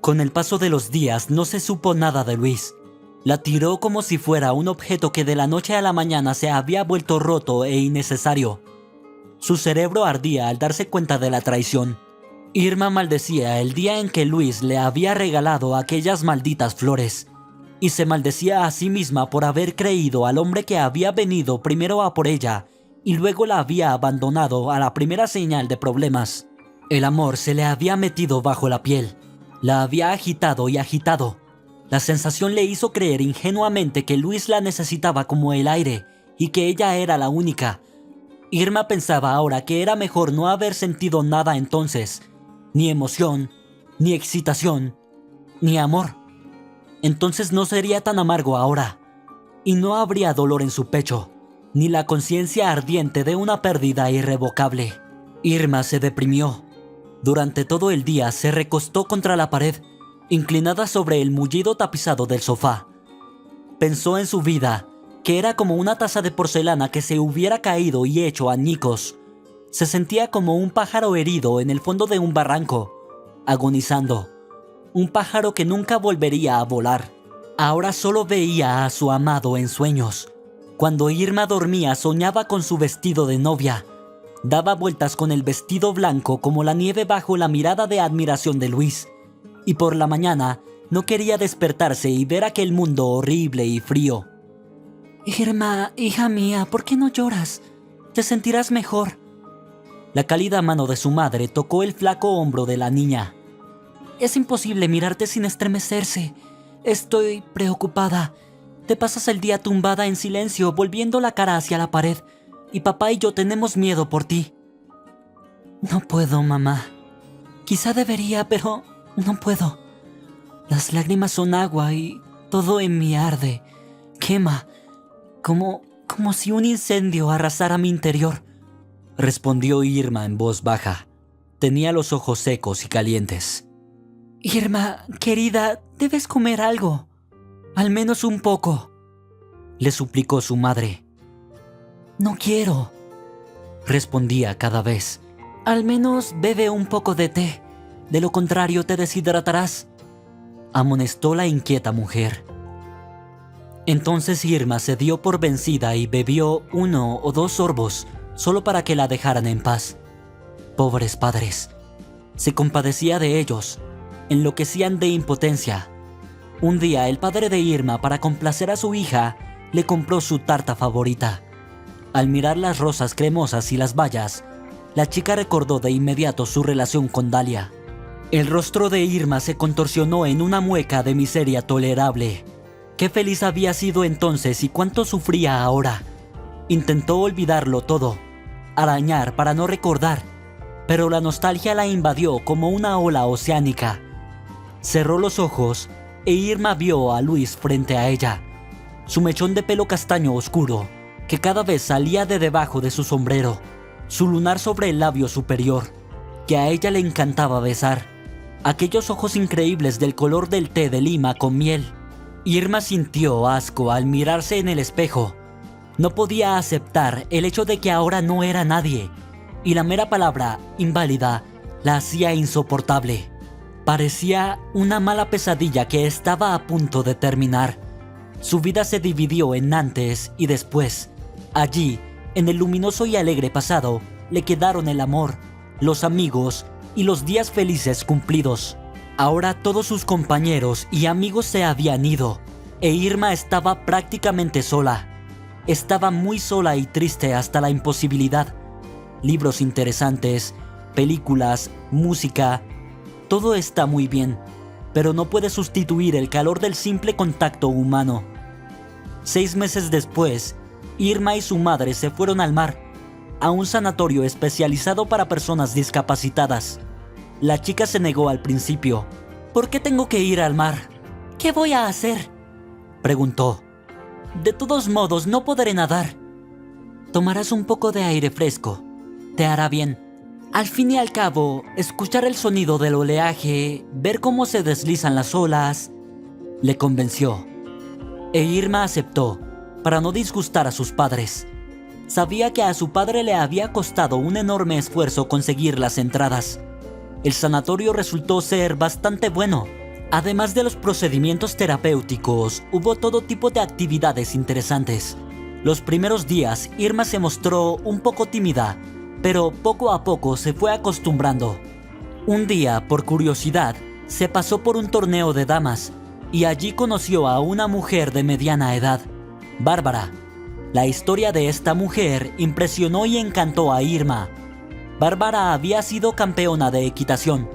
Con el paso de los días no se supo nada de Luis. La tiró como si fuera un objeto que de la noche a la mañana se había vuelto roto e innecesario. Su cerebro ardía al darse cuenta de la traición. Irma maldecía el día en que Luis le había regalado aquellas malditas flores, y se maldecía a sí misma por haber creído al hombre que había venido primero a por ella y luego la había abandonado a la primera señal de problemas. El amor se le había metido bajo la piel, la había agitado y agitado. La sensación le hizo creer ingenuamente que Luis la necesitaba como el aire y que ella era la única. Irma pensaba ahora que era mejor no haber sentido nada entonces, ni emoción, ni excitación, ni amor. Entonces no sería tan amargo ahora, y no habría dolor en su pecho, ni la conciencia ardiente de una pérdida irrevocable. Irma se deprimió. Durante todo el día se recostó contra la pared, inclinada sobre el mullido tapizado del sofá. Pensó en su vida, que era como una taza de porcelana que se hubiera caído y hecho añicos. Se sentía como un pájaro herido en el fondo de un barranco, agonizando. Un pájaro que nunca volvería a volar. Ahora solo veía a su amado en sueños. Cuando Irma dormía soñaba con su vestido de novia. Daba vueltas con el vestido blanco como la nieve bajo la mirada de admiración de Luis. Y por la mañana no quería despertarse y ver aquel mundo horrible y frío. Irma, hija mía, ¿por qué no lloras? Te sentirás mejor. La cálida mano de su madre tocó el flaco hombro de la niña. Es imposible mirarte sin estremecerse. Estoy preocupada. Te pasas el día tumbada en silencio, volviendo la cara hacia la pared, y papá y yo tenemos miedo por ti. No puedo, mamá. Quizá debería, pero no puedo. Las lágrimas son agua y todo en mí arde, quema, como si un incendio arrasara mi interior. Respondió Irma en voz baja. Tenía los ojos secos y calientes. Irma, querida, debes comer algo. Al menos un poco, le suplicó su madre. No quiero, respondía cada vez. Al menos bebe un poco de té. De lo contrario te deshidratarás, amonestó la inquieta mujer. Entonces Irma se dio por vencida y bebió 1 o 2 sorbos, solo para que la dejaran en paz. Pobres padres. Se compadecía de ellos. Enloquecían de impotencia. Un día el padre de Irma, para complacer a su hija, le compró su tarta favorita. Al mirar las rosas cremosas y las bayas, la chica recordó de inmediato su relación con Dalia. El rostro de Irma se contorsionó en una mueca de miseria tolerable. Qué feliz había sido entonces y cuánto sufría ahora. Intentó olvidarlo todo, arañar para no recordar, pero la nostalgia la invadió como una ola oceánica. Cerró los ojos e Irma vio a Luis frente a ella. Su mechón de pelo castaño oscuro, que cada vez salía de debajo de su sombrero. Su lunar sobre el labio superior, que a ella le encantaba besar. Aquellos ojos increíbles del color del té de lima con miel. Irma sintió asco al mirarse en el espejo. No podía aceptar el hecho de que ahora no era nadie, y la mera palabra inválida la hacía insoportable. Parecía una mala pesadilla que estaba a punto de terminar. Su vida se dividió en antes y después. Allí, en el luminoso y alegre pasado, le quedaron el amor, los amigos y los días felices cumplidos. Ahora todos sus compañeros y amigos se habían ido, e Irma estaba prácticamente sola. Estaba muy sola y triste hasta la imposibilidad. Libros interesantes, películas, música, todo está muy bien, pero no puede sustituir el calor del simple contacto humano. 6 meses después, Irma y su madre se fueron al mar, a un sanatorio especializado para personas discapacitadas. La chica se negó al principio. ¿Por qué tengo que ir al mar? ¿Qué voy a hacer?, preguntó. De todos modos, no podré nadar. Tomarás un poco de aire fresco. Te hará bien. Al fin y al cabo, escuchar el sonido del oleaje, ver cómo se deslizan las olas. Le convenció. E Irma aceptó, para no disgustar a sus padres. Sabía que a su padre le había costado un enorme esfuerzo conseguir las entradas. El sanatorio resultó ser bastante bueno. Además de los procedimientos terapéuticos, hubo todo tipo de actividades interesantes. Los primeros días, Irma se mostró un poco tímida, pero poco a poco se fue acostumbrando. Un día, por curiosidad, se pasó por un torneo de damas y allí conoció a una mujer de mediana edad, Bárbara. La historia de esta mujer impresionó y encantó a Irma. Bárbara había sido campeona de equitación,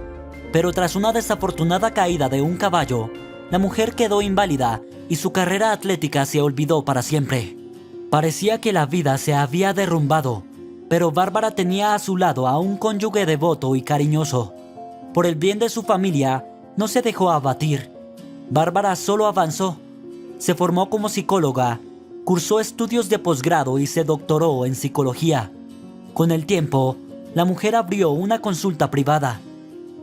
pero tras una desafortunada caída de un caballo, la mujer quedó inválida y su carrera atlética se olvidó para siempre. Parecía que la vida se había derrumbado, pero Bárbara tenía a su lado a un cónyuge devoto y cariñoso. Por el bien de su familia, no se dejó abatir. Bárbara solo avanzó. Se formó como psicóloga, cursó estudios de posgrado y se doctoró en psicología. Con el tiempo, la mujer abrió una consulta privada.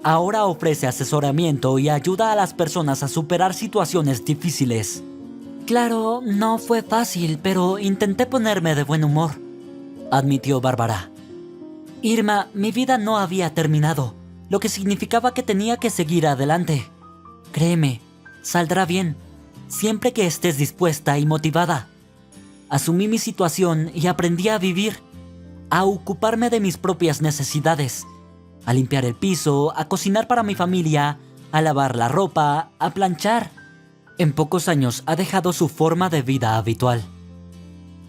Ahora ofrece asesoramiento y ayuda a las personas a superar situaciones difíciles. Claro, no fue fácil, pero intenté ponerme de buen humor, admitió Bárbara. Irma, mi vida no había terminado, lo que significaba que tenía que seguir adelante. Créeme, saldrá bien, siempre que estés dispuesta y motivada. Asumí mi situación y aprendí a vivir, a ocuparme de mis propias necesidades, a limpiar el piso, a cocinar para mi familia, a lavar la ropa, a planchar. En pocos años ha dejado su forma de vida habitual.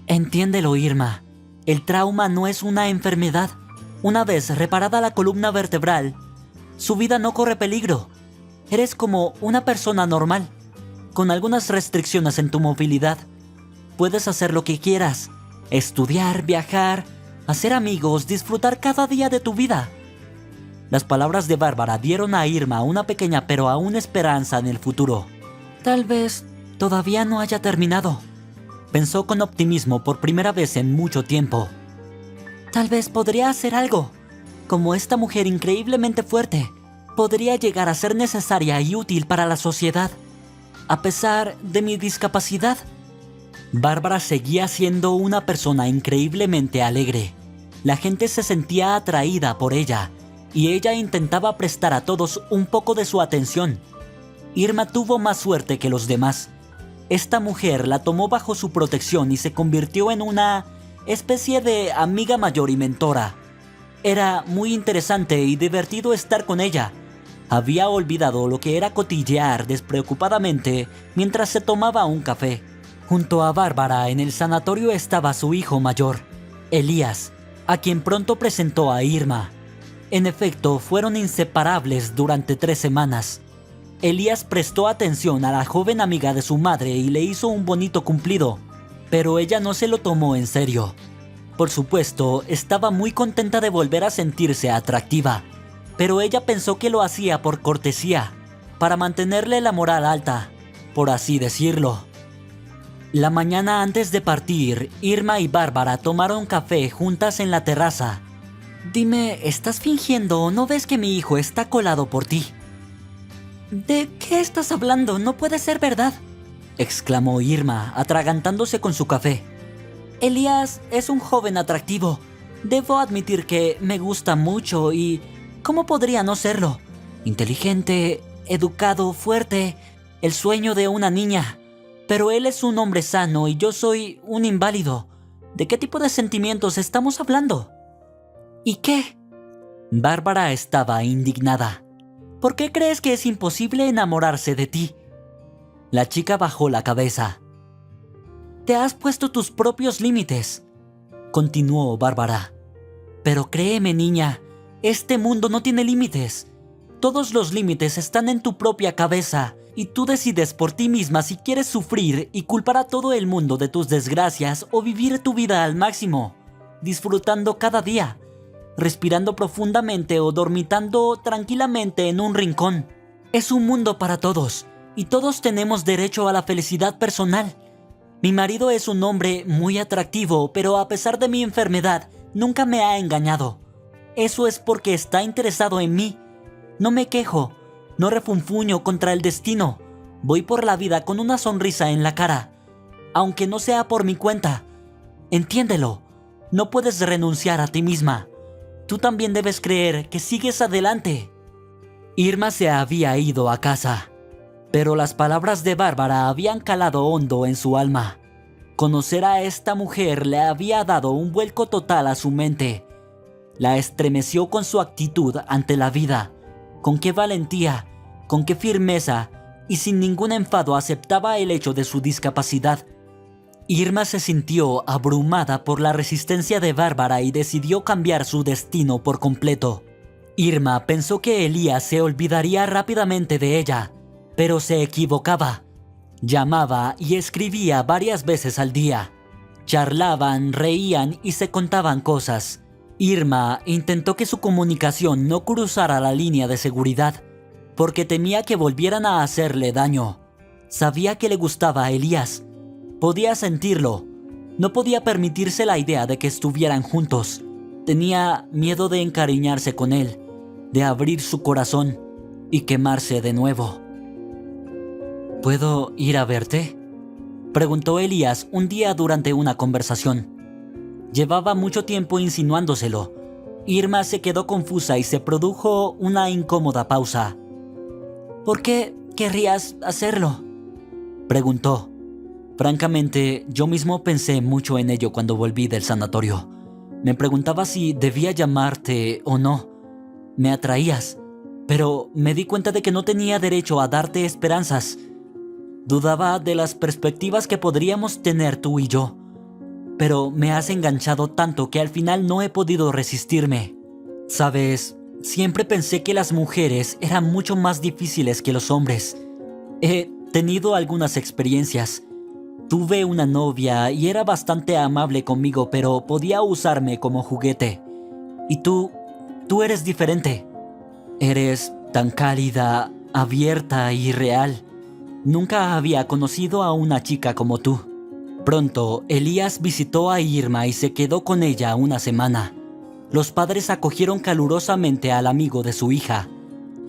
Entiéndelo, Irma. El trauma no es una enfermedad. Una vez reparada la columna vertebral, su vida no corre peligro. Eres como una persona normal, con algunas restricciones en tu movilidad. Puedes hacer lo que quieras, estudiar, viajar, hacer amigos, disfrutar cada día de tu vida. Las palabras de Bárbara dieron a Irma una pequeña pero aún esperanza en el futuro. Tal vez todavía no haya terminado, pensó con optimismo por primera vez en mucho tiempo. Tal vez podría hacer algo. Como esta mujer increíblemente fuerte, podría llegar a ser necesaria y útil para la sociedad, a pesar de mi discapacidad. Bárbara seguía siendo una persona increíblemente alegre. La gente se sentía atraída por ella, y ella intentaba prestar a todos un poco de su atención. Irma tuvo más suerte que los demás. Esta mujer la tomó bajo su protección y se convirtió en una especie de amiga mayor y mentora. Era muy interesante y divertido estar con ella. Había olvidado lo que era cotillear despreocupadamente mientras se tomaba un café. Junto a Bárbara en el sanatorio estaba su hijo mayor, Elías, a quien pronto presentó a Irma. En efecto, fueron inseparables durante 3 semanas. Elías prestó atención a la joven amiga de su madre y le hizo un bonito cumplido, pero ella no se lo tomó en serio. Por supuesto, estaba muy contenta de volver a sentirse atractiva, pero ella pensó que lo hacía por cortesía, para mantenerle la moral alta, por así decirlo. La mañana antes de partir, Irma y Bárbara tomaron café juntas en la terraza. Dime, ¿estás fingiendo o no ves que mi hijo está colado por ti? ¿De qué estás hablando? No puede ser verdad, exclamó Irma, atragantándose con su café. Elías es un joven atractivo. Debo admitir que me gusta mucho y... ¿cómo podría no serlo? Inteligente, educado, fuerte, el sueño de una niña. Pero él es un hombre sano y yo soy un inválido. ¿De qué tipo de sentimientos estamos hablando? ¿Y qué? Bárbara estaba indignada. ¿Por qué crees que es imposible enamorarse de ti? La chica bajó la cabeza. Te has puesto tus propios límites, continuó Bárbara. Pero créeme, niña, este mundo no tiene límites. Todos los límites están en tu propia cabeza y tú decides por ti misma si quieres sufrir y culpar a todo el mundo de tus desgracias o vivir tu vida al máximo, disfrutando cada día, respirando profundamente o dormitando tranquilamente en un rincón. Es un mundo para todos y todos tenemos derecho a la felicidad personal. Mi marido es un hombre muy atractivo, pero a pesar de mi enfermedad, nunca me ha engañado. Eso es porque está interesado en mí. No me quejo, no refunfuño contra el destino, Voy por la vida con una sonrisa en la cara, aunque no sea por mi cuenta. Entiéndelo, no puedes renunciar a ti misma. Tú también debes creer que sigues adelante. Irma se había ido a casa, pero las palabras de Bárbara habían calado hondo en su alma. Conocer a esta mujer le había dado un vuelco total a su mente. La estremeció con su actitud ante la vida, con qué valentía, con qué firmeza y sin ningún enfado aceptaba el hecho de su discapacidad. Irma se sintió abrumada por la resistencia de Bárbara y decidió cambiar su destino por completo. Irma pensó que Elías se olvidaría rápidamente de ella, pero se equivocaba. Llamaba y escribía varias veces al día. Charlaban, reían y se contaban cosas. Irma intentó que su comunicación no cruzara la línea de seguridad, porque temía que volvieran a hacerle daño. Sabía que le gustaba a Elías. Podía sentirlo. No podía permitirse la idea de que estuvieran juntos. Tenía miedo de encariñarse con él, de abrir su corazón y quemarse de nuevo. ¿Puedo ir a verte?, preguntó Elías un día durante una conversación. Llevaba mucho tiempo insinuándoselo. Irma se quedó confusa y se produjo una incómoda pausa. ¿Por qué querrías hacerlo?, preguntó. Francamente, yo mismo pensé mucho en ello cuando volví del sanatorio. Me preguntaba si debía llamarte o no. Me atraías, pero me di cuenta de que no tenía derecho a darte esperanzas. Dudaba de las perspectivas que podríamos tener tú y yo. Pero me has enganchado tanto que al final no he podido resistirme. Sabes, siempre pensé que las mujeres eran mucho más difíciles que los hombres. He tenido algunas experiencias. Tuve una novia y era bastante amable conmigo, pero podía usarme como juguete. Y tú eres diferente. Eres tan cálida, abierta y real. Nunca había conocido a una chica como tú. Pronto, Elías visitó a Irma y se quedó con ella una semana. Los padres acogieron calurosamente al amigo de su hija.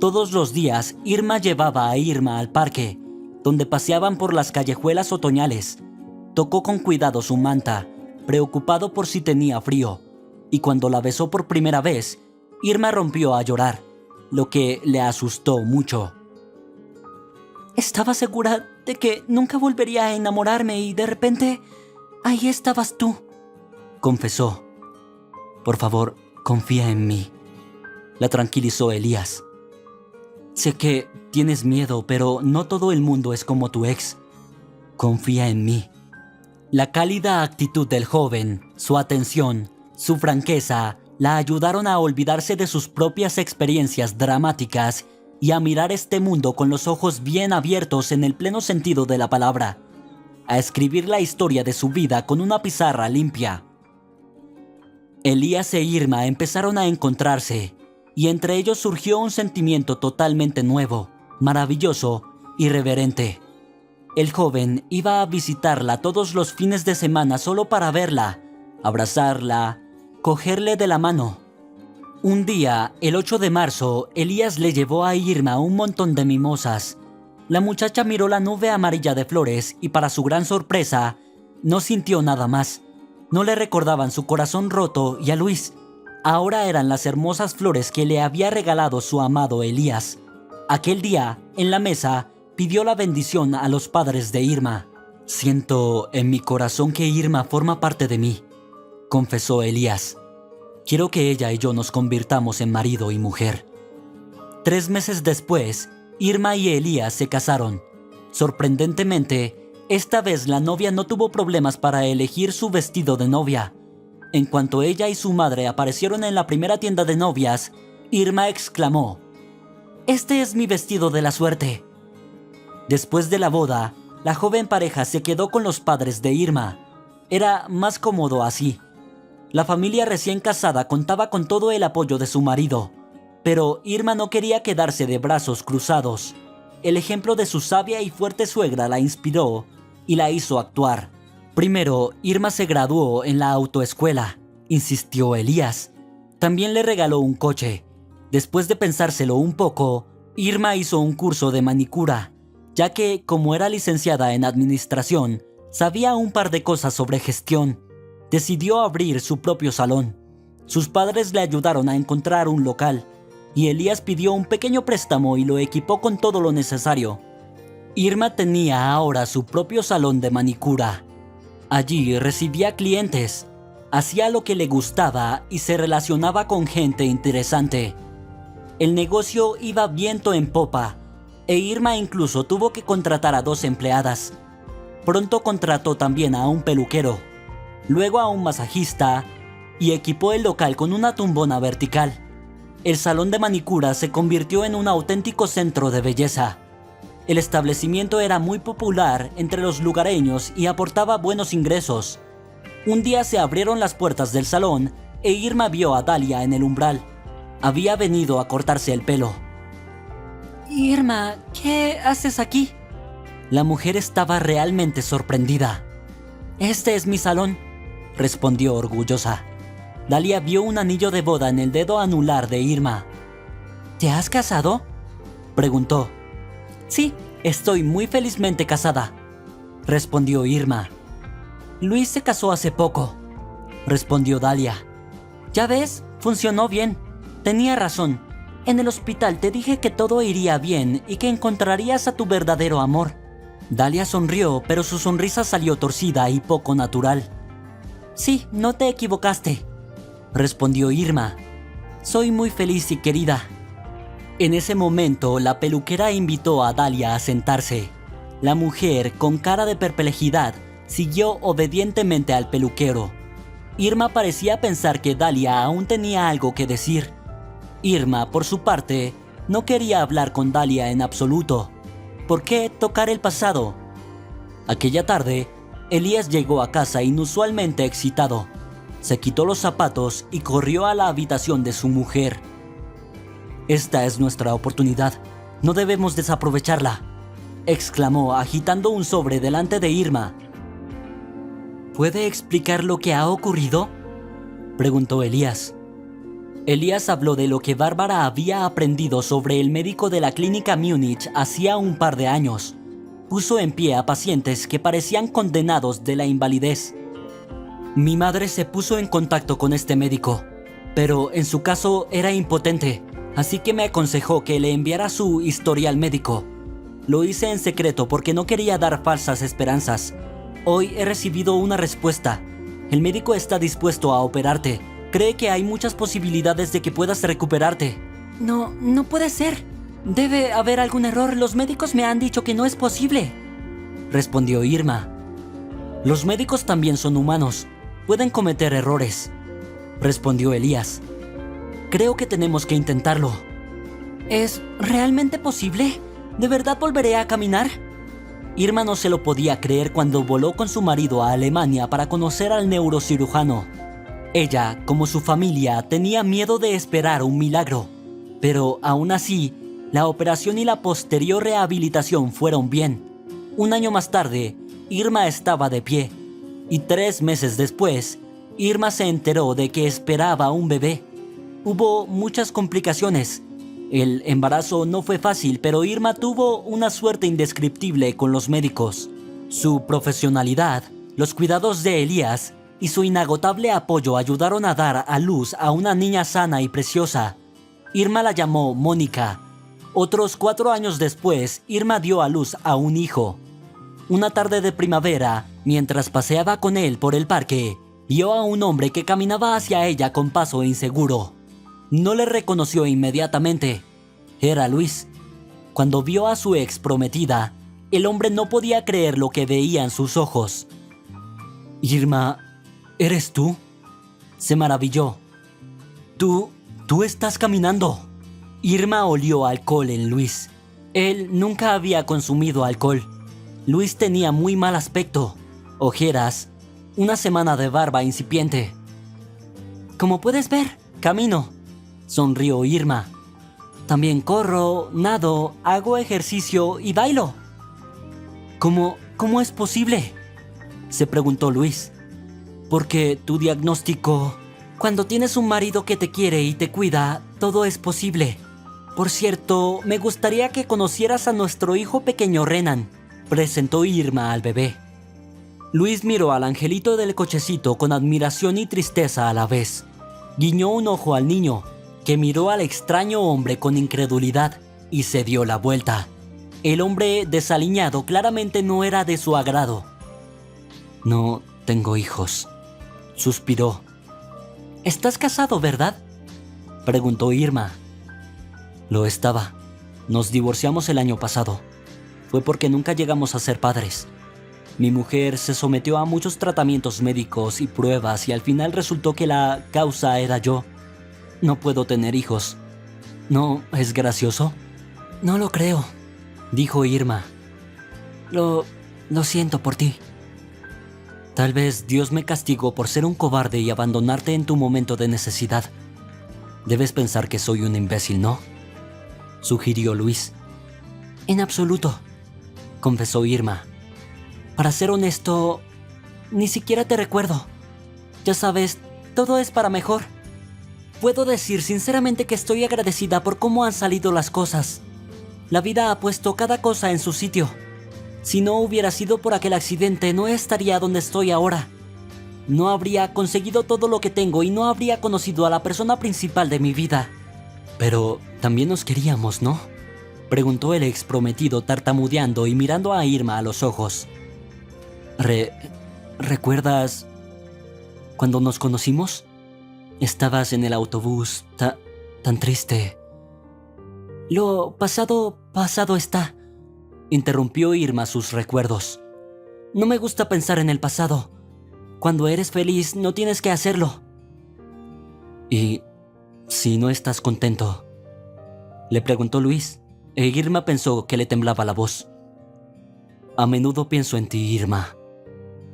Todos los días, Irma llevaba a Irma al parque, donde paseaban por las callejuelas otoñales. Tocó con cuidado su manta, preocupado por si tenía frío, y cuando la besó por primera vez, Irma rompió a llorar, lo que le asustó mucho. Estaba segura de que nunca volvería a enamorarme y de repente, ahí estabas tú, confesó. Por favor, confía en mí, la tranquilizó Elías. Sé que tienes miedo, pero no todo el mundo es como tu ex. Confía en mí. La cálida actitud del joven, su atención, su franqueza, la ayudaron a olvidarse de sus propias experiencias dramáticas y a mirar este mundo con los ojos bien abiertos en el pleno sentido de la palabra, a escribir la historia de su vida con una pizarra limpia. Elías e Irma empezaron a encontrarse, y entre ellos surgió un sentimiento totalmente nuevo, maravilloso y reverente. El joven iba a visitarla todos los fines de semana solo para verla, abrazarla, cogerle de la mano. Un día, el 8 de marzo, Elías le llevó a Irma un montón de mimosas. La muchacha miró la nube amarilla de flores y para su gran sorpresa, no sintió nada más. No le recordaban su corazón roto y a Luis. Ahora eran las hermosas flores que le había regalado su amado Elías. Aquel día, en la mesa, pidió la bendición a los padres de Irma. Siento en mi corazón que Irma forma parte de mí, confesó Elías. Quiero que ella y yo nos convirtamos en marido y mujer. 3 meses después, Irma y Elías se casaron. Sorprendentemente, esta vez la novia no tuvo problemas para elegir su vestido de novia. En cuanto ella y su madre aparecieron en la primera tienda de novias, Irma exclamó: «Este es mi vestido de la suerte». Después de la boda, la joven pareja se quedó con los padres de Irma. Era más cómodo así. La familia recién casada contaba con todo el apoyo de su marido, pero Irma no quería quedarse de brazos cruzados. El ejemplo de su sabia y fuerte suegra la inspiró y la hizo actuar. Primero, Irma se graduó en la autoescuela, insistió Elías. También le regaló un coche. Después de pensárselo un poco, Irma hizo un curso de manicura. ya que, como era licenciada en administración, sabía un par de cosas sobre gestión. Decidió abrir su propio salón. Sus padres le ayudaron a encontrar un local, y Elías pidió un pequeño préstamo y lo equipó con todo lo necesario. Irma tenía ahora su propio salón de manicura. Allí recibía clientes, hacía lo que le gustaba y se relacionaba con gente interesante. El negocio iba viento en popa, e Irma incluso tuvo que contratar a 2 empleadas. Pronto contrató también a un peluquero, luego a un masajista, y equipó el local con una tumbona vertical. El salón de manicura se convirtió en un auténtico centro de belleza. El establecimiento era muy popular entre los lugareños y aportaba buenos ingresos. Un día se abrieron las puertas del salón e Irma vio a Dalia en el umbral. Había venido a cortarse el pelo. Irma, ¿qué haces aquí? La mujer estaba realmente sorprendida. Este es mi salón, respondió orgullosa. Dalia vio un anillo de boda en el dedo anular de Irma. ¿Te has casado?, preguntó. Sí, estoy muy felizmente casada, respondió Irma. Luis se casó hace poco, respondió Dalia. Ya ves, funcionó bien. Tenía razón. En el hospital te dije que todo iría bien y que encontrarías a tu verdadero amor. Dalia sonrió, pero su sonrisa salió torcida y poco natural. Sí, no te equivocaste, respondió Irma. Soy muy feliz y querida. En ese momento, la peluquera invitó a Dalia a sentarse. La mujer, con cara de perplejidad, siguió obedientemente al peluquero. Irma parecía pensar que Dalia aún tenía algo que decir. Irma, por su parte, no quería hablar con Dalia en absoluto. ¿Por qué tocar el pasado? Aquella tarde, Elías llegó a casa inusualmente excitado. Se quitó los zapatos y corrió a la habitación de su mujer. «Esta es nuestra oportunidad. No debemos desaprovecharla», exclamó agitando un sobre delante de Irma. ¿Puede explicar lo que ha ocurrido?, preguntó Elías. Elías habló de lo que Bárbara había aprendido sobre el médico de la clínica Múnich hacía un par de años. Puso en pie a pacientes que parecían condenados de la invalidez. «Mi madre se puso en contacto con este médico, pero en su caso era impotente. Así que me aconsejó que le enviara su historial médico. Lo hice en secreto porque no quería dar falsas esperanzas. Hoy he recibido una respuesta. El médico está dispuesto a operarte. Cree que hay muchas posibilidades de que puedas recuperarte». No puede ser. Debe haber algún error. Los médicos me han dicho que no es posible, respondió Irma. «Los médicos también son humanos. Pueden cometer errores», respondió Elías. «Creo que tenemos que intentarlo». ¿Es realmente posible? ¿De verdad volveré a caminar? Irma no se lo podía creer cuando voló con su marido a Alemania para conocer al neurocirujano. Ella, como su familia, tenía miedo de esperar un milagro. Pero aún así, la operación y la posterior rehabilitación fueron bien. Un año más tarde, Irma estaba de pie. Y 3 meses después, Irma se enteró de que esperaba un bebé. Hubo muchas complicaciones. El embarazo no fue fácil, pero Irma tuvo una suerte indescriptible con los médicos. Su profesionalidad, los cuidados de Elías y su inagotable apoyo ayudaron a dar a luz a una niña sana y preciosa. Irma la llamó Mónica. Otros 4 años después, Irma dio a luz a un hijo. Una tarde de primavera, mientras paseaba con él por el parque, vio a un hombre que caminaba hacia ella con paso inseguro. No le reconoció inmediatamente. Era Luis. Cuando vio a su ex prometida, el hombre no podía creer lo que veía en sus ojos. «Irma, ¿eres tú?», se maravilló. «Tú estás caminando». Irma olió alcohol en Luis. Él nunca había consumido alcohol. Luis tenía muy mal aspecto, ojeras, una semana de barba incipiente. «Como puedes ver, camino», sonrió Irma. «También corro, nado, hago ejercicio y bailo». ¿Cómo es posible?, se preguntó Luis. «Porque tu diagnóstico...». «Cuando tienes un marido que te quiere y te cuida, todo es posible», Por cierto, me gustaría que conocieras a nuestro hijo pequeño Renan, presentó Irma al bebé. Luis miró al angelito del cochecito con admiración y tristeza a la vez. Guiñó un ojo al niño, que miró al extraño hombre con incredulidad y se dio la vuelta. El hombre desaliñado claramente no era de su agrado. No tengo hijos, suspiró. ¿Estás casado, verdad?, preguntó Irma. Lo estaba. Nos divorciamos el año pasado. Fue porque nunca llegamos a ser padres. Mi mujer se sometió a muchos tratamientos médicos y pruebas y al final resultó que la causa era yo. No puedo tener hijos. ¿No es gracioso? No lo creo, dijo Irma. Lo siento por ti. Tal vez Dios me castigó por ser un cobarde y abandonarte en tu momento de necesidad. Debes pensar que soy un imbécil, ¿no?, sugirió Luis. En absoluto, confesó Irma. Para ser honesto, ni siquiera te recuerdo. Ya sabes, todo es para mejor. Puedo decir sinceramente que estoy agradecida por cómo han salido las cosas. La vida ha puesto cada cosa en su sitio. Si no hubiera sido por aquel accidente, no estaría donde estoy ahora. No habría conseguido todo lo que tengo y no habría conocido a la persona principal de mi vida. Pero también nos queríamos, ¿no?, preguntó el ex prometido tartamudeando y mirando a Irma a los ojos. ¿Recuerdas cuando nos conocimos? Estabas en el autobús tan triste. Lo pasado está, interrumpió Irma sus recuerdos. No me gusta pensar en el pasado. Cuando eres feliz no tienes que hacerlo. ¿Y si no estás contento?, le preguntó Luis, e Irma pensó que le temblaba la voz. A menudo pienso en ti, Irma.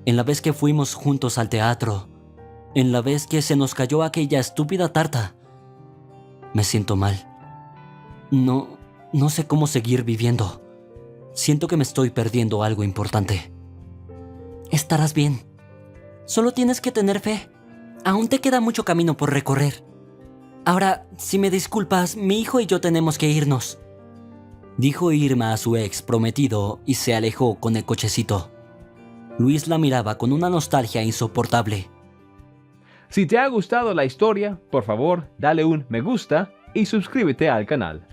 En la vez que fuimos juntos al teatro. En la vez que se nos cayó aquella estúpida tarta. Me siento mal. No sé cómo seguir viviendo. Siento que me estoy perdiendo algo importante. Estarás bien. Solo tienes que tener fe. Aún te queda mucho camino por recorrer. Ahora, si me disculpas, mi hijo y yo tenemos que irnos, dijo Irma a su ex prometido y se alejó con el cochecito. Luis la miraba con una nostalgia insoportable. Si te ha gustado la historia, por favor, dale un me gusta y suscríbete al canal.